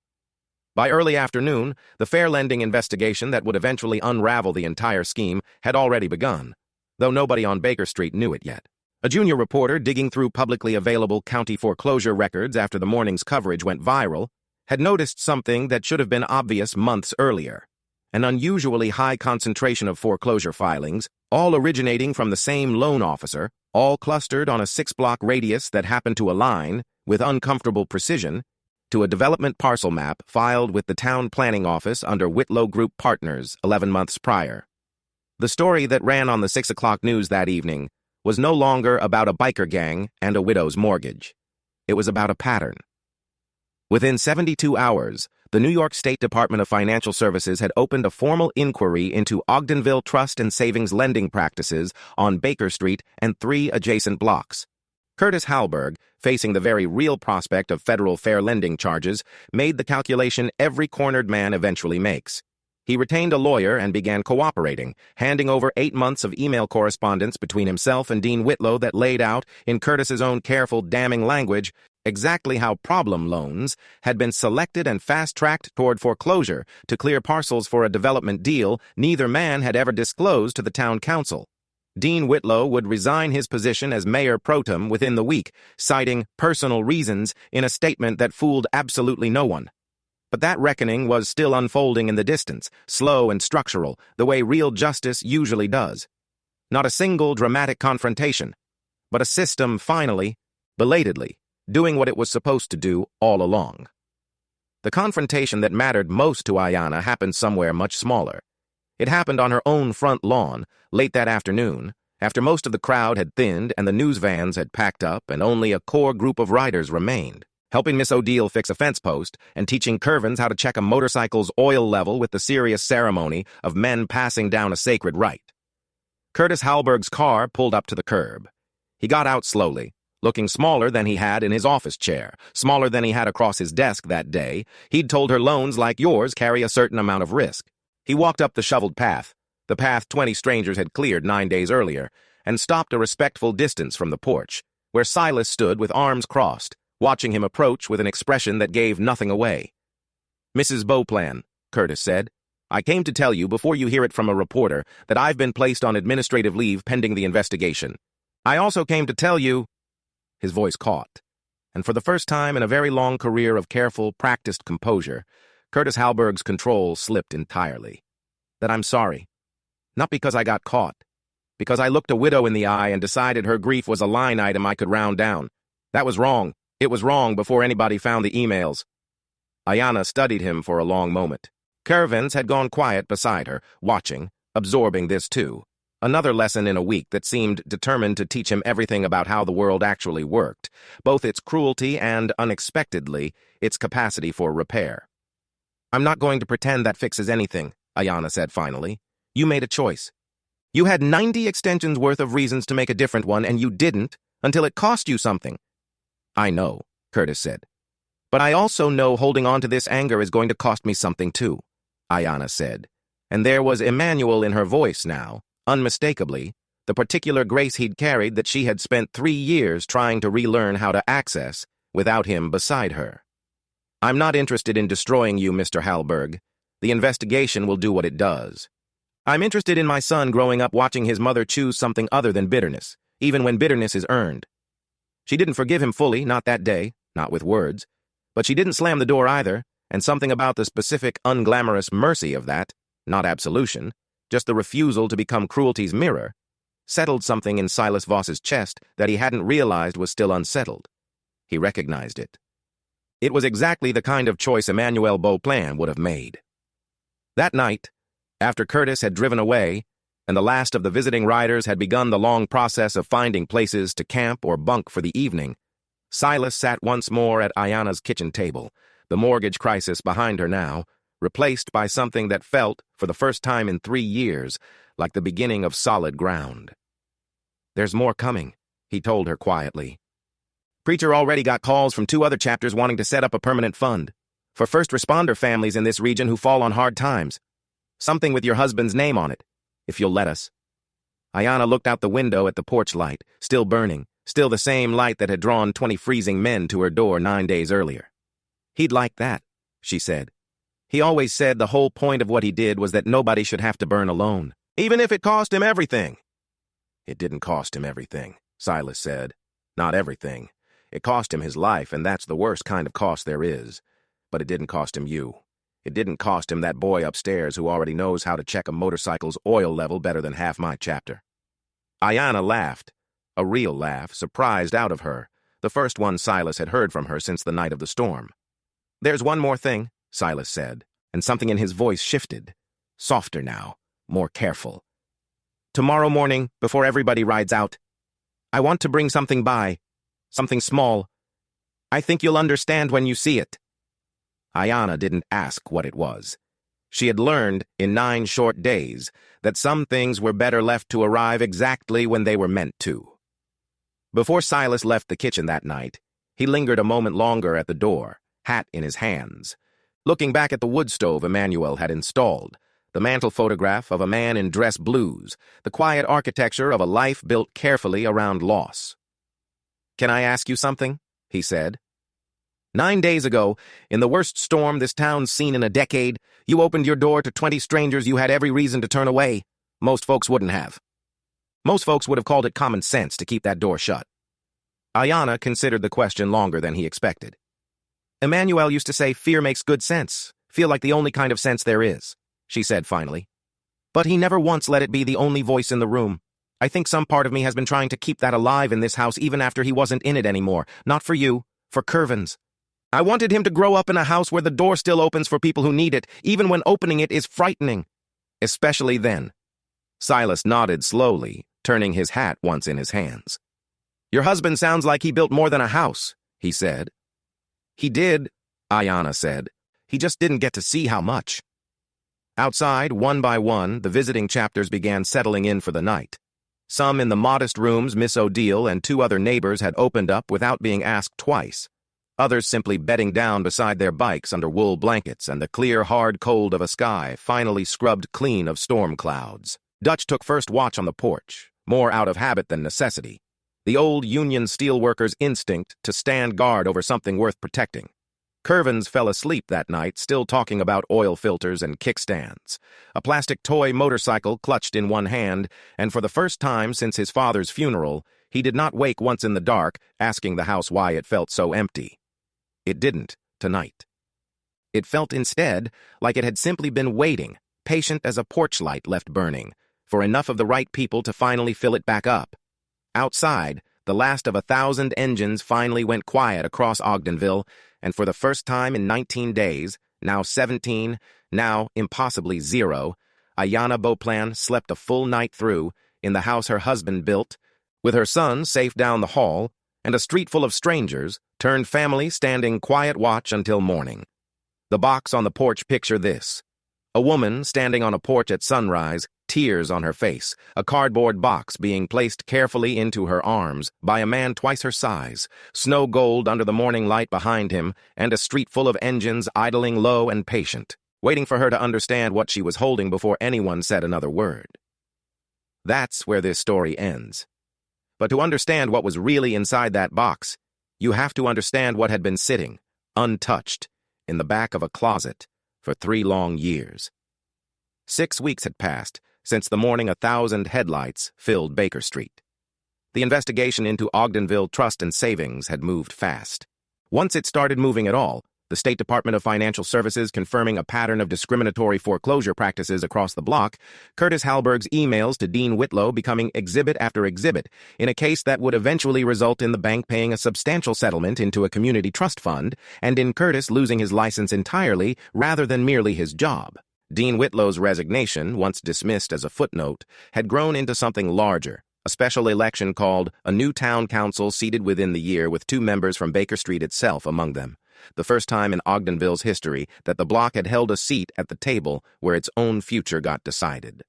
By early afternoon, the fair lending investigation that would eventually unravel the entire scheme had already begun, though nobody on Baker Street knew it yet. A junior reporter digging through publicly available county foreclosure records after the morning's coverage went viral had noticed something that should have been obvious months earlier: an unusually high concentration of foreclosure filings, all originating from the same loan officer, all clustered on a 6-block radius that happened to align, with uncomfortable precision, to a development parcel map filed with the town planning office under Whitlow Group Partners 11 months prior. The story that ran on the 6 o'clock news that evening was no longer about a biker gang and a widow's mortgage. It was about a pattern. Within 72 hours, the New York State Department of Financial Services had opened a formal inquiry into Ogdenville Trust and Savings lending practices on Baker Street and 3 adjacent blocks. Curtis Halberg, facing the very real prospect of federal fair lending charges, made the calculation every cornered man eventually makes. He retained a lawyer and began cooperating, handing over 8 months of email correspondence between himself and Dean Whitlow that laid out, in Curtis's own careful, damning language, exactly how problem loans had been selected and fast-tracked toward foreclosure to clear parcels for a development deal neither man had ever disclosed to the town council. Dean Whitlow would resign his position as mayor pro tem within the week, citing personal reasons in a statement that fooled absolutely no one. But that reckoning was still unfolding in the distance, slow and structural, the way real justice usually does. Not a single dramatic confrontation, but a system finally, belatedly, doing what it was supposed to do all along. The confrontation that mattered most to Ayanna happened somewhere much smaller. It happened on her own front lawn, late that afternoon, after most of the crowd had thinned and the news vans had packed up and only a core group of riders remained. helping Miss O'Deal fix a fence post, and teaching Curvins how to check a motorcycle's oil level with the serious ceremony of men passing down a sacred rite. Curtis Halberg's car pulled up to the curb. He got out slowly, looking smaller than he had in his office chair, smaller than he had across his desk that day. He'd told her loans like yours carry a certain amount of risk. He walked up the shoveled path, the path 20 strangers had cleared 9 days earlier, and stopped a respectful distance from the porch, where Silas stood with arms crossed, watching him approach with an expression that gave nothing away. "Mrs. Beauplan," Curtis said, "I came to tell you before you hear it from a reporter that I've been placed on administrative leave pending the investigation. I also came to tell you—" His voice caught, and for the first time in a very long career of careful, practiced composure, Curtis Halberg's control slipped entirely. "That I'm sorry. Not because I got caught. Because I looked a widow in the eye and decided her grief was a line item I could round down. That was wrong. It was wrong before anybody found the emails." Ayanna studied him for a long moment. Curvins had gone quiet beside her, watching, absorbing this too. Another lesson in a week that seemed determined to teach him everything about how the world actually worked, both its cruelty and, unexpectedly, its capacity for repair. "I'm not going to pretend that fixes anything," Ayanna said finally. "You made a choice. You had 90 extensions worth of reasons to make a different one, and you didn't until it cost you something." "I know," Curtis said. "But I also know holding on to this anger is going to cost me something too," Ayanna said. And there was Emmanuel in her voice now, unmistakably, the particular grace he'd carried that she had spent 3 years trying to relearn how to access without him beside her. "I'm not interested in destroying you, Mr. Halberg. The investigation will do what it does. I'm interested in my son growing up watching his mother choose something other than bitterness, even when bitterness is earned. She didn't forgive him fully, not that day, not with words, but she didn't slam the door either, and something about the specific, unglamorous mercy of that, not absolution, just the refusal to become cruelty's mirror, settled something in Silas Voss's chest that he hadn't realized was still unsettled. He recognized it. It was exactly the kind of choice Emmanuel Beauplan would have made. That night, after Curtis had driven away, and the last of the visiting riders had begun the long process of finding places to camp or bunk for the evening, Silas sat once more at Ayanna's kitchen table, the mortgage crisis behind her now, replaced by something that felt, for the first time in 3 years, like the beginning of solid ground. "There's more coming," he told her quietly. "Preacher already got calls from 2 other chapters wanting to set up a permanent fund for first responder families in this region who fall on hard times. Something with your husband's name on it, if you'll let us." Ayanna looked out the window at the porch light, still burning, still the same light that had drawn 20 freezing men to her door 9 days earlier. "He'd like that," she said. "He always said the whole point of what he did was that nobody should have to burn alone, even if it cost him everything." "It didn't cost him everything," Silas said. "Not everything. It cost him his life, and that's the worst kind of cost there is. But it didn't cost him you. It didn't cost him that boy upstairs who already knows how to check a motorcycle's oil level better than half my chapter." Ayanna laughed, a real laugh, surprised out of her, the first one Silas had heard from her since the night of the storm. "There's one more thing," Silas said, and something in his voice shifted, softer now, more careful. "Tomorrow morning, before everybody rides out, I want to bring something by, something small. I think you'll understand when you see it." Ayanna didn't ask what it was. She had learned, in 9 short days, that some things were better left to arrive exactly when they were meant to. Before Silas left the kitchen that night, he lingered a moment longer at the door, hat in his hands, looking back at the wood stove Emmanuel had installed, the mantel photograph of a man in dress blues, the quiet architecture of a life built carefully around loss. "Can I ask you something?" he said. 9 days ago, in the worst storm this town's seen in a decade, you opened your door to 20 strangers you had every reason to turn away. Most folks wouldn't have. Most folks would have called it common sense to keep that door shut. Ayanna considered the question longer than he expected. "Emmanuel used to say fear makes good sense, feel like the only kind of sense there is," she said finally. "But he never once let it be the only voice in the room. I think some part of me has been trying to keep that alive in this house even after he wasn't in it anymore. Not for you, for Curvins. I wanted him to grow up in a house where the door still opens for people who need it, even when opening it is frightening. Especially then." Silas nodded slowly, turning his hat once in his hands. "Your husband sounds like he built more than a house," he said. He did, Ayanna said. He just didn't get to see how much. Outside, one by one, the visiting chapters began settling in for the night. Some in the modest rooms Miss Odile and two other neighbors had opened up without being asked twice. Others simply bedding down beside their bikes under wool blankets and the clear, hard cold of a sky finally scrubbed clean of storm clouds. Dutch took first watch on the porch, more out of habit than necessity. The old Union steelworker's instinct to stand guard over something worth protecting. Curvins fell asleep that night, still talking about oil filters and kickstands. A plastic toy motorcycle clutched in one hand, and for the first time since his father's funeral, he did not wake once in the dark, asking the house why it felt so empty. It didn't, tonight. It felt instead like it had simply been waiting, patient as a porch light left burning, for enough of the right people to finally fill it back up. Outside, the last of 1,000 engines finally went quiet across Ogdenville, and for the first time in 19 days, now 17, now impossibly 0, Ayanna Beauplan slept a full night through in the house her husband built, with her son safe down the hall, and a street full of strangers, turned family standing quiet watch until morning. The box on the porch, picture this. A woman standing on a porch at sunrise, tears on her face, a cardboard box being placed carefully into her arms by a man twice her size, snow gold under the morning light behind him, and a street full of engines idling low and patient, waiting for her to understand what she was holding before anyone said another word. That's where this story ends. But to understand what was really inside that box, you have to understand what had been sitting, untouched, in the back of a closet for 3 long years. 6 weeks had passed since the morning 1,000 headlights filled Baker Street. The investigation into Ogdenville Trust and Savings had moved fast. Once it started moving at all, the State Department of Financial Services confirming a pattern of discriminatory foreclosure practices across the block, Curtis Hallberg's emails to Dean Whitlow becoming exhibit after exhibit in a case that would eventually result in the bank paying a substantial settlement into a community trust fund, and in Curtis losing his license entirely rather than merely his job. Dean Whitlow's resignation, once dismissed as a footnote, had grown into something larger, a special election called a new town council seated within the year with 2 members from Baker Street itself among them. The first time in Ogdenville's history that the block had held a seat at the table where its own future got decided.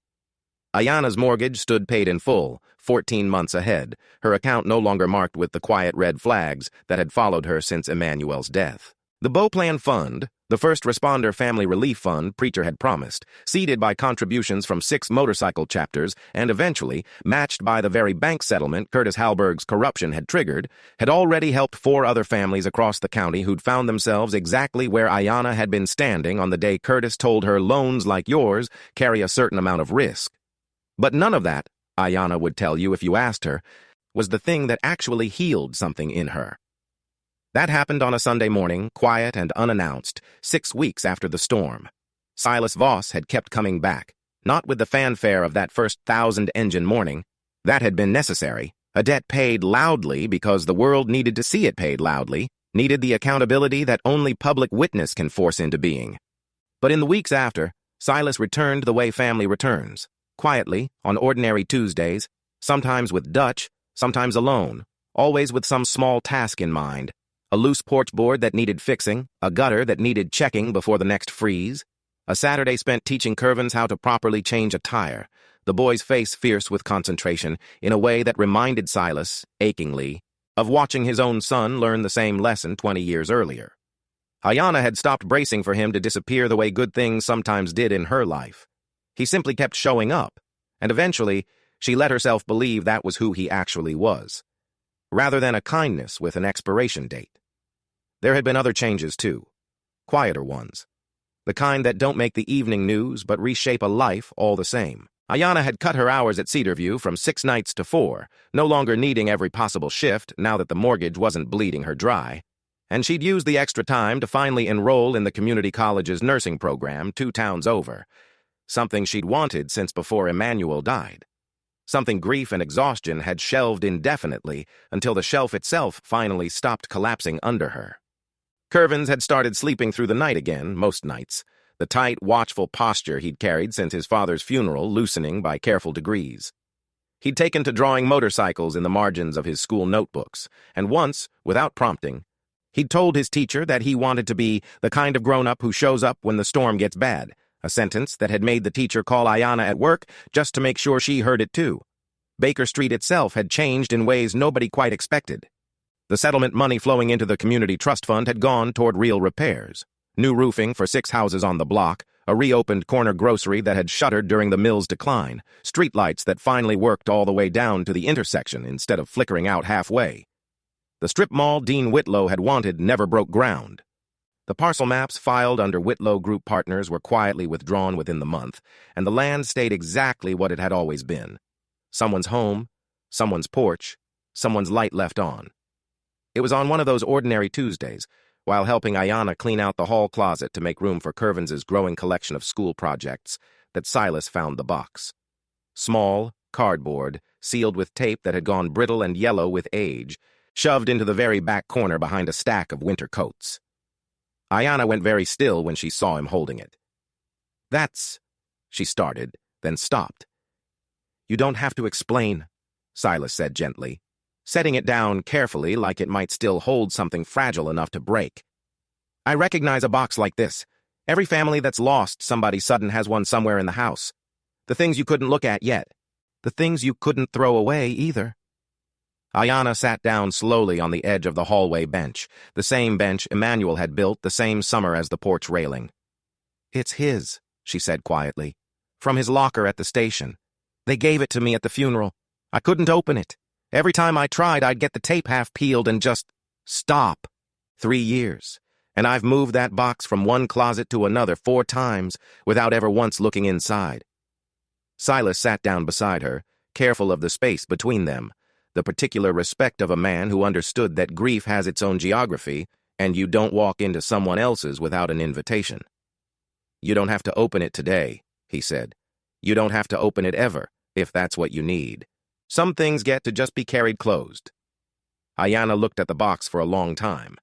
Ayanna's mortgage stood paid in full, 14 months ahead, her account no longer marked with the quiet red flags that had followed her since Emmanuel's death. The Beauplan Fund, the first responder family relief fund Preacher had promised, seeded by contributions from 6 motorcycle chapters and eventually matched by the very bank settlement Curtis Hallberg's corruption had triggered, had already helped 4 other families across the county who'd found themselves exactly where Ayanna had been standing on the day Curtis told her loans like yours carry a certain amount of risk. But none of that, Ayanna would tell you if you asked her, was the thing that actually healed something in her. That happened on a Sunday morning, quiet and unannounced, 6 weeks after the storm. Silas Voss had kept coming back, not with the fanfare of that first 1,000-engine morning. That had been necessary, a debt paid loudly because the world needed to see it paid loudly, needed the accountability that only public witness can force into being. But in the weeks after, Silas returned the way family returns, quietly, on ordinary Tuesdays, sometimes with Dutch, sometimes alone, always with some small task in mind. A loose porch board that needed fixing, a gutter that needed checking before the next freeze. A Saturday spent teaching Curvins how to properly change a tire, the boy's face fierce with concentration in a way that reminded Silas, achingly, of watching his own son learn the same lesson 20 years earlier. Ayanna had stopped bracing for him to disappear the way good things sometimes did in her life. He simply kept showing up, and eventually she let herself believe that was who he actually was, rather than a kindness with an expiration date. There had been other changes, too. Quieter ones. The kind that don't make the evening news but reshape a life all the same. Ayanna had cut her hours at Cedarview from 6 nights to 4, no longer needing every possible shift now that the mortgage wasn't bleeding her dry. And she'd used the extra time to finally enroll in the community college's nursing program 2 towns over. Something she'd wanted since before Emmanuel died. Something grief and exhaustion had shelved indefinitely until the shelf itself finally stopped collapsing under her. Curvins had started sleeping through the night again, most nights, the tight, watchful posture he'd carried since his father's funeral loosening by careful degrees. He'd taken to drawing motorcycles in the margins of his school notebooks, and once, without prompting, He'd told his teacher that he wanted to be the kind of grown-up who shows up when the storm gets bad, a sentence that had made the teacher call Ayanna at work just to make sure she heard it too. Baker Street itself had changed in ways nobody quite expected. The settlement money flowing into the community trust fund had gone toward real repairs. New roofing for 6 houses on the block, a reopened corner grocery that had shuttered during the mill's decline, streetlights that finally worked all the way down to the intersection instead of flickering out halfway. The strip mall Dean Whitlow had wanted never broke ground. The parcel maps filed under Whitlow Group Partners were quietly withdrawn within the month, and the land stayed exactly what it had always been. Someone's home, someone's porch, someone's light left on. It was on one of those ordinary Tuesdays, while helping Ayanna clean out the hall closet to make room for Curvins's growing collection of school projects, that Silas found the box. Small, cardboard, sealed with tape that had gone brittle and yellow with age, shoved into the very back corner behind a stack of winter coats. Ayanna went very still when she saw him holding it. "That's," she started, then stopped. "You don't have to explain," Silas said gently, setting it down carefully like it might still hold something fragile enough to break. "I recognize a box like this. Every family that's lost somebody sudden has one somewhere in the house. The things you couldn't look at yet. The things you couldn't throw away either." Ayanna sat down slowly on the edge of the hallway bench, the same bench Emmanuel had built the same summer as the porch railing. "It's his," she said quietly, "from his locker at the station. They gave it to me at the funeral. I couldn't open it. Every time I tried, I'd get the tape half peeled and just stop. 3 years, and I've moved that box from one closet to another 4 times without ever once looking inside." Silas sat down beside her, careful of the space between them, the particular respect of a man who understood that grief has its own geography, and you don't walk into someone else's without an invitation. "You don't have to open it today," he said. "You don't have to open it ever, if that's what you need. Some things get to just be carried closed." Ayanna looked at the box for a long time.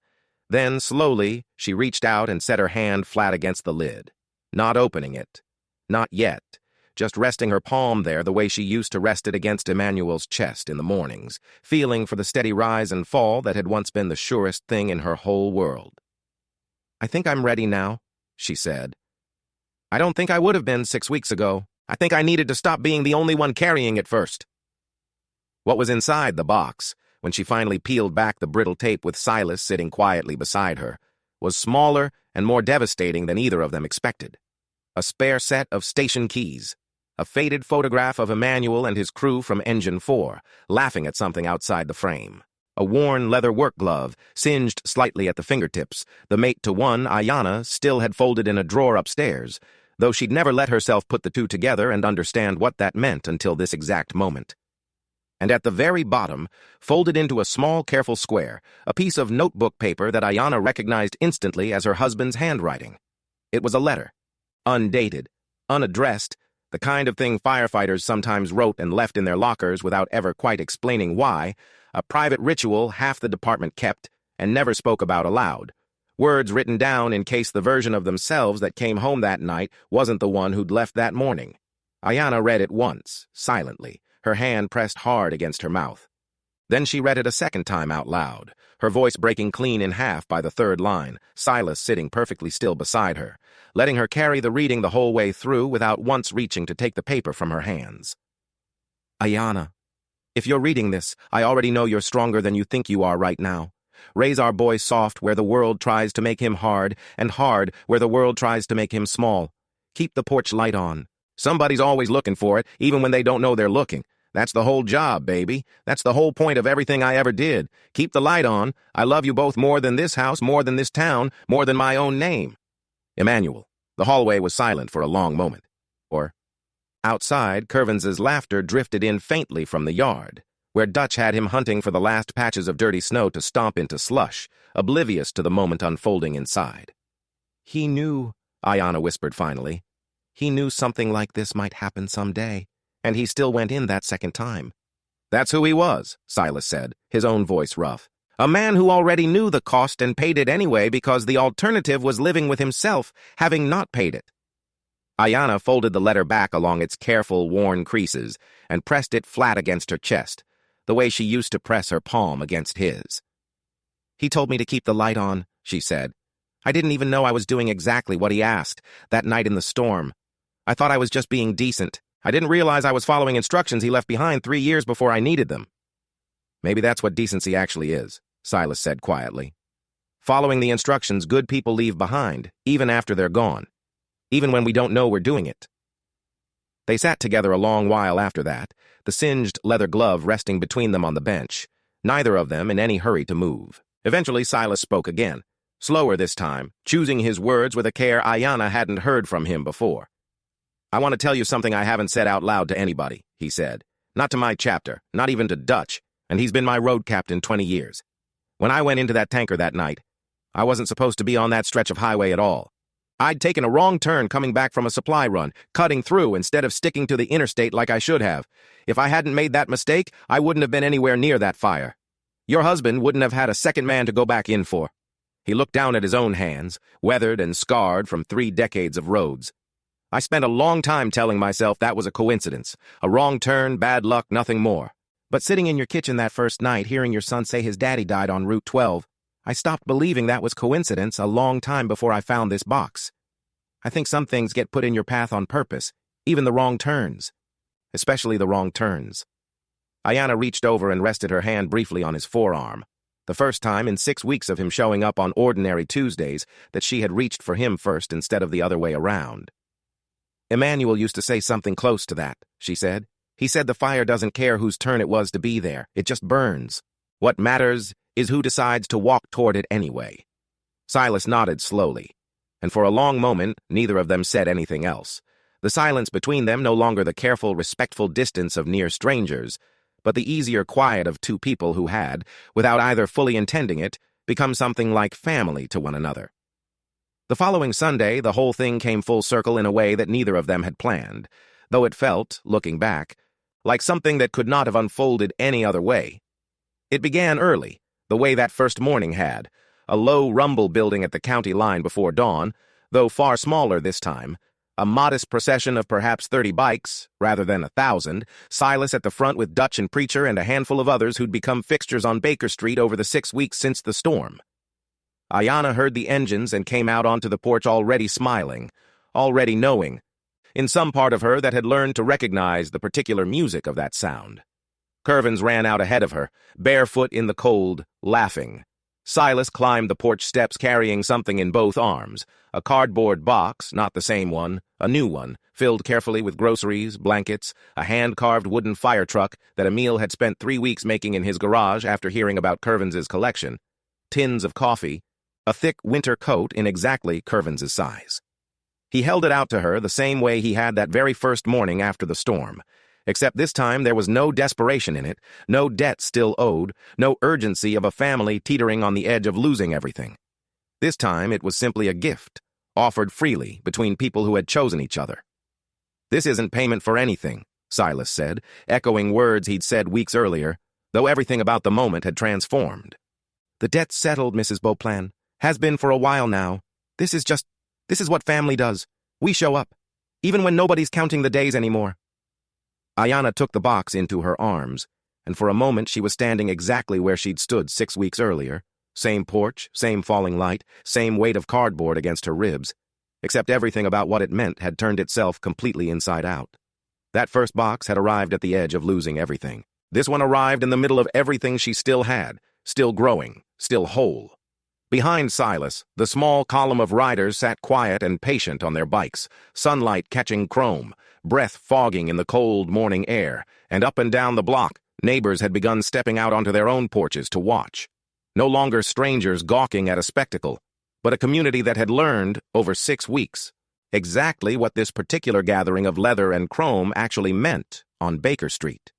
Then, slowly, she reached out and set her hand flat against the lid, not opening it. Not yet. Just resting her palm there the way she used to rest it against Emmanuel's chest in the mornings, feeling for the steady rise and fall that had once been the surest thing in her whole world. "I think I'm ready now," she said. "I don't think I would have been 6 weeks ago. I think I needed to stop being the only one carrying it first." What was inside the box, when she finally peeled back the brittle tape with Silas sitting quietly beside her, was smaller and more devastating than either of them expected. A spare set of station keys. A faded photograph of Emmanuel and his crew from Engine 4, laughing at something outside the frame. A worn leather work glove, singed slightly at the fingertips, the mate to one Ayanna still had folded in a drawer upstairs, though she'd never let herself put the two together and understand what that meant until this exact moment. And at the very bottom, folded into a small, careful square, a piece of notebook paper that Ayanna recognized instantly as her husband's handwriting. It was a letter. Undated, unaddressed, the kind of thing firefighters sometimes wrote and left in their lockers without ever quite explaining why, a private ritual half the department kept and never spoke about aloud. Words written down in case the version of themselves that came home that night wasn't the one who'd left that morning. Ayanna read it once, silently, her hand pressed hard against her mouth. Then she read it a second time out loud, her voice breaking clean in half by the third line, Silas sitting perfectly still beside her, letting her carry the reading the whole way through without once reaching to take the paper from her hands. "Ayanna, if you're reading this, I already know you're stronger than you think you are right now. Raise our boy soft where the world tries to make him hard, and hard where the world tries to make him small. Keep the porch light on. Somebody's always looking for it, even when they don't know they're looking. That's the whole job, baby. That's the whole point of everything I ever did. Keep the light on. I love you both more than this house, more than this town, more than my own name." Emmanuel. The hallway was silent for a long moment. Or, outside, Curvins's laughter drifted in faintly from the yard, where Dutch had him hunting for the last patches of dirty snow to stomp into slush, oblivious to the moment unfolding inside. "He knew," Ayanna whispered finally. "He knew something like this might happen someday, and he still went in that second time." "That's who he was," Silas said, his own voice rough. "A man who already knew the cost and paid it anyway because the alternative was living with himself, having not paid it." Ayanna folded the letter back along its careful, worn creases and pressed it flat against her chest, the way she used to press her palm against his. He told me to keep the light on, she said. I didn't even know I was doing exactly what he asked that night in the storm. I thought I was just being decent. I didn't realize I was following instructions he left behind 3 years before I needed them. Maybe that's what decency actually is, Silas said quietly. Following the instructions good people leave behind, even after they're gone. Even when we don't know we're doing it. They sat together a long while after that, the singed leather glove resting between them on the bench, neither of them in any hurry to move. Eventually, Silas spoke again, slower this time, choosing his words with a care Ayanna hadn't heard from him before. I want to tell you something I haven't said out loud to anybody, he said. Not to my chapter, not even to Dutch, and he's been my road captain 20 years. When I went into that tanker that night, I wasn't supposed to be on that stretch of highway at all. I'd taken a wrong turn coming back from a supply run, cutting through instead of sticking to the interstate like I should have. If I hadn't made that mistake, I wouldn't have been anywhere near that fire. Your husband wouldn't have had a second man to go back in for. He looked down at his own hands, weathered and scarred from 3 decades of roads. I spent a long time telling myself that was a coincidence, a wrong turn, bad luck, nothing more. But sitting in your kitchen that first night, hearing your son say his daddy died on Route 12, I stopped believing that was coincidence a long time before I found this box. I think some things get put in your path on purpose, even the wrong turns. Especially the wrong turns. Ayanna reached over and rested her hand briefly on his forearm, the first time in 6 weeks of him showing up on ordinary Tuesdays that she had reached for him first instead of the other way around. Emmanuel used to say something close to that, she said. He said the fire doesn't care whose turn it was to be there, it just burns. What matters is who decides to walk toward it anyway. Silas nodded slowly, and for a long moment neither of them said anything else. The silence between them no longer the careful, respectful distance of near strangers, but the easier quiet of two people who had, without either fully intending it, become something like family to one another. The following Sunday, the whole thing came full circle in a way that neither of them had planned, though it felt, looking back, like something that could not have unfolded any other way. It began early, the way that first morning had, a low rumble building at the county line before dawn, though far smaller this time, a modest procession of perhaps 30 bikes, rather than 1,000, Silas at the front with Dutch and Preacher and a handful of others who'd become fixtures on Baker Street over the 6 weeks since the storm. Ayanna heard the engines and came out onto the porch already smiling, already knowing, in some part of her that had learned to recognize the particular music of that sound. Curvins ran out ahead of her, barefoot in the cold, laughing. Silas climbed the porch steps carrying something in both arms, a cardboard box, not the same one, a new one, filled carefully with groceries, blankets, a hand-carved wooden fire truck that Emil had spent 3 weeks making in his garage after hearing about Curvins's collection, tins of coffee, a thick winter coat in exactly Curvins's size. He held it out to her the same way he had that very first morning after the storm, except this time there was no desperation in it, no debt still owed, no urgency of a family teetering on the edge of losing everything. This time it was simply a gift, offered freely between people who had chosen each other. This isn't payment for anything, Silas said, echoing words he'd said weeks earlier, though everything about the moment had transformed. The debt's settled, Mrs. Beauplan. Has been for a while now. This is what family does. We show up, even when nobody's counting the days anymore. Ayanna took the box into her arms, and for a moment she was standing exactly where she'd stood 6 weeks earlier. Same porch, same falling light, same weight of cardboard against her ribs, except everything about what it meant had turned itself completely inside out. That first box had arrived at the edge of losing everything. This one arrived in the middle of everything she still had, still growing, still whole. Behind Silas, the small column of riders sat quiet and patient on their bikes, sunlight catching chrome, breath fogging in the cold morning air, and up and down the block, neighbors had begun stepping out onto their own porches to watch. No longer strangers gawking at a spectacle, but a community that had learned, over 6 weeks, exactly what this particular gathering of leather and chrome actually meant on Baker Street.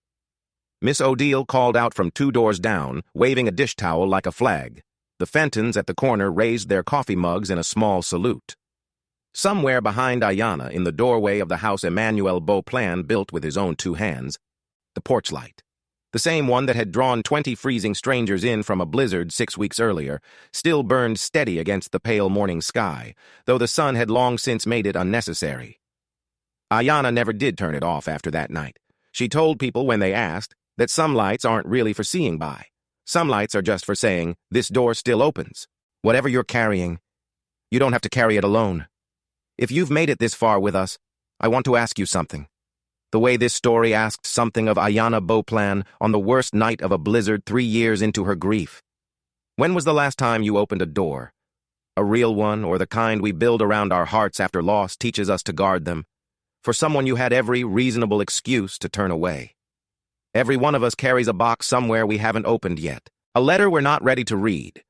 Miss Odile called out from 2 doors down, waving a dish towel like a flag. The Fentons at the corner raised their coffee mugs in a small salute. Somewhere behind Ayanna, in the doorway of the house Emmanuel Beauplan built with his own 2 hands, the porch light, the same one that had drawn 20 freezing strangers in from a blizzard 6 weeks earlier, still burned steady against the pale morning sky, though the sun had long since made it unnecessary. Ayanna never did turn it off after that night. She told people when they asked that some lights aren't really for seeing by. Some lights are just for saying, this door still opens. Whatever you're carrying, you don't have to carry it alone. If you've made it this far with us, I want to ask you something. The way this story asked something of Ayanna Beauplan on the worst night of a blizzard 3 years into her grief. When was the last time you opened a door? A real one, or the kind we build around our hearts after loss teaches us to guard them, for someone you had every reasonable excuse to turn away. Every one of us carries a box somewhere we haven't opened yet, a letter we're not ready to read,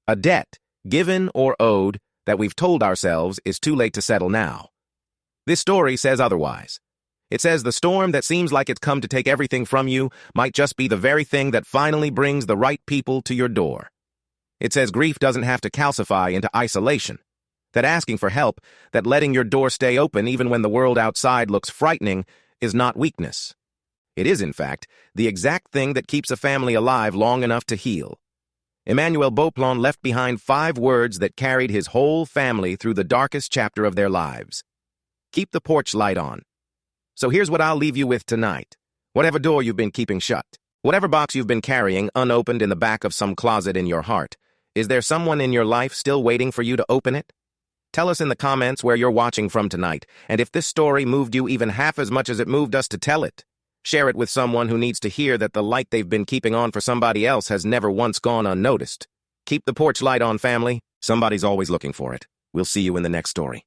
a debt, given or owed, that we've told ourselves is too late to settle now. This story says otherwise. It says the storm that seems like it's come to take everything from you might just be the very thing that finally brings the right people to your door. It says grief doesn't have to calcify into isolation, that asking for help, that letting your door stay open even when the world outside looks frightening, is not weakness. It is, in fact, the exact thing that keeps a family alive long enough to heal. Emmanuel Beauplan left behind 5 words that carried his whole family through the darkest chapter of their lives. Keep the porch light on. So here's what I'll leave you with tonight. Whatever door you've been keeping shut, whatever box you've been carrying unopened in the back of some closet in your heart, is there someone in your life still waiting for you to open it? Tell us in the comments where you're watching from tonight, and if this story moved you even half as much as it moved us to tell it. Share it with someone who needs to hear that the light they've been keeping on for somebody else has never once gone unnoticed. Keep the porch light on, family. Somebody's always looking for it. We'll see you in the next story.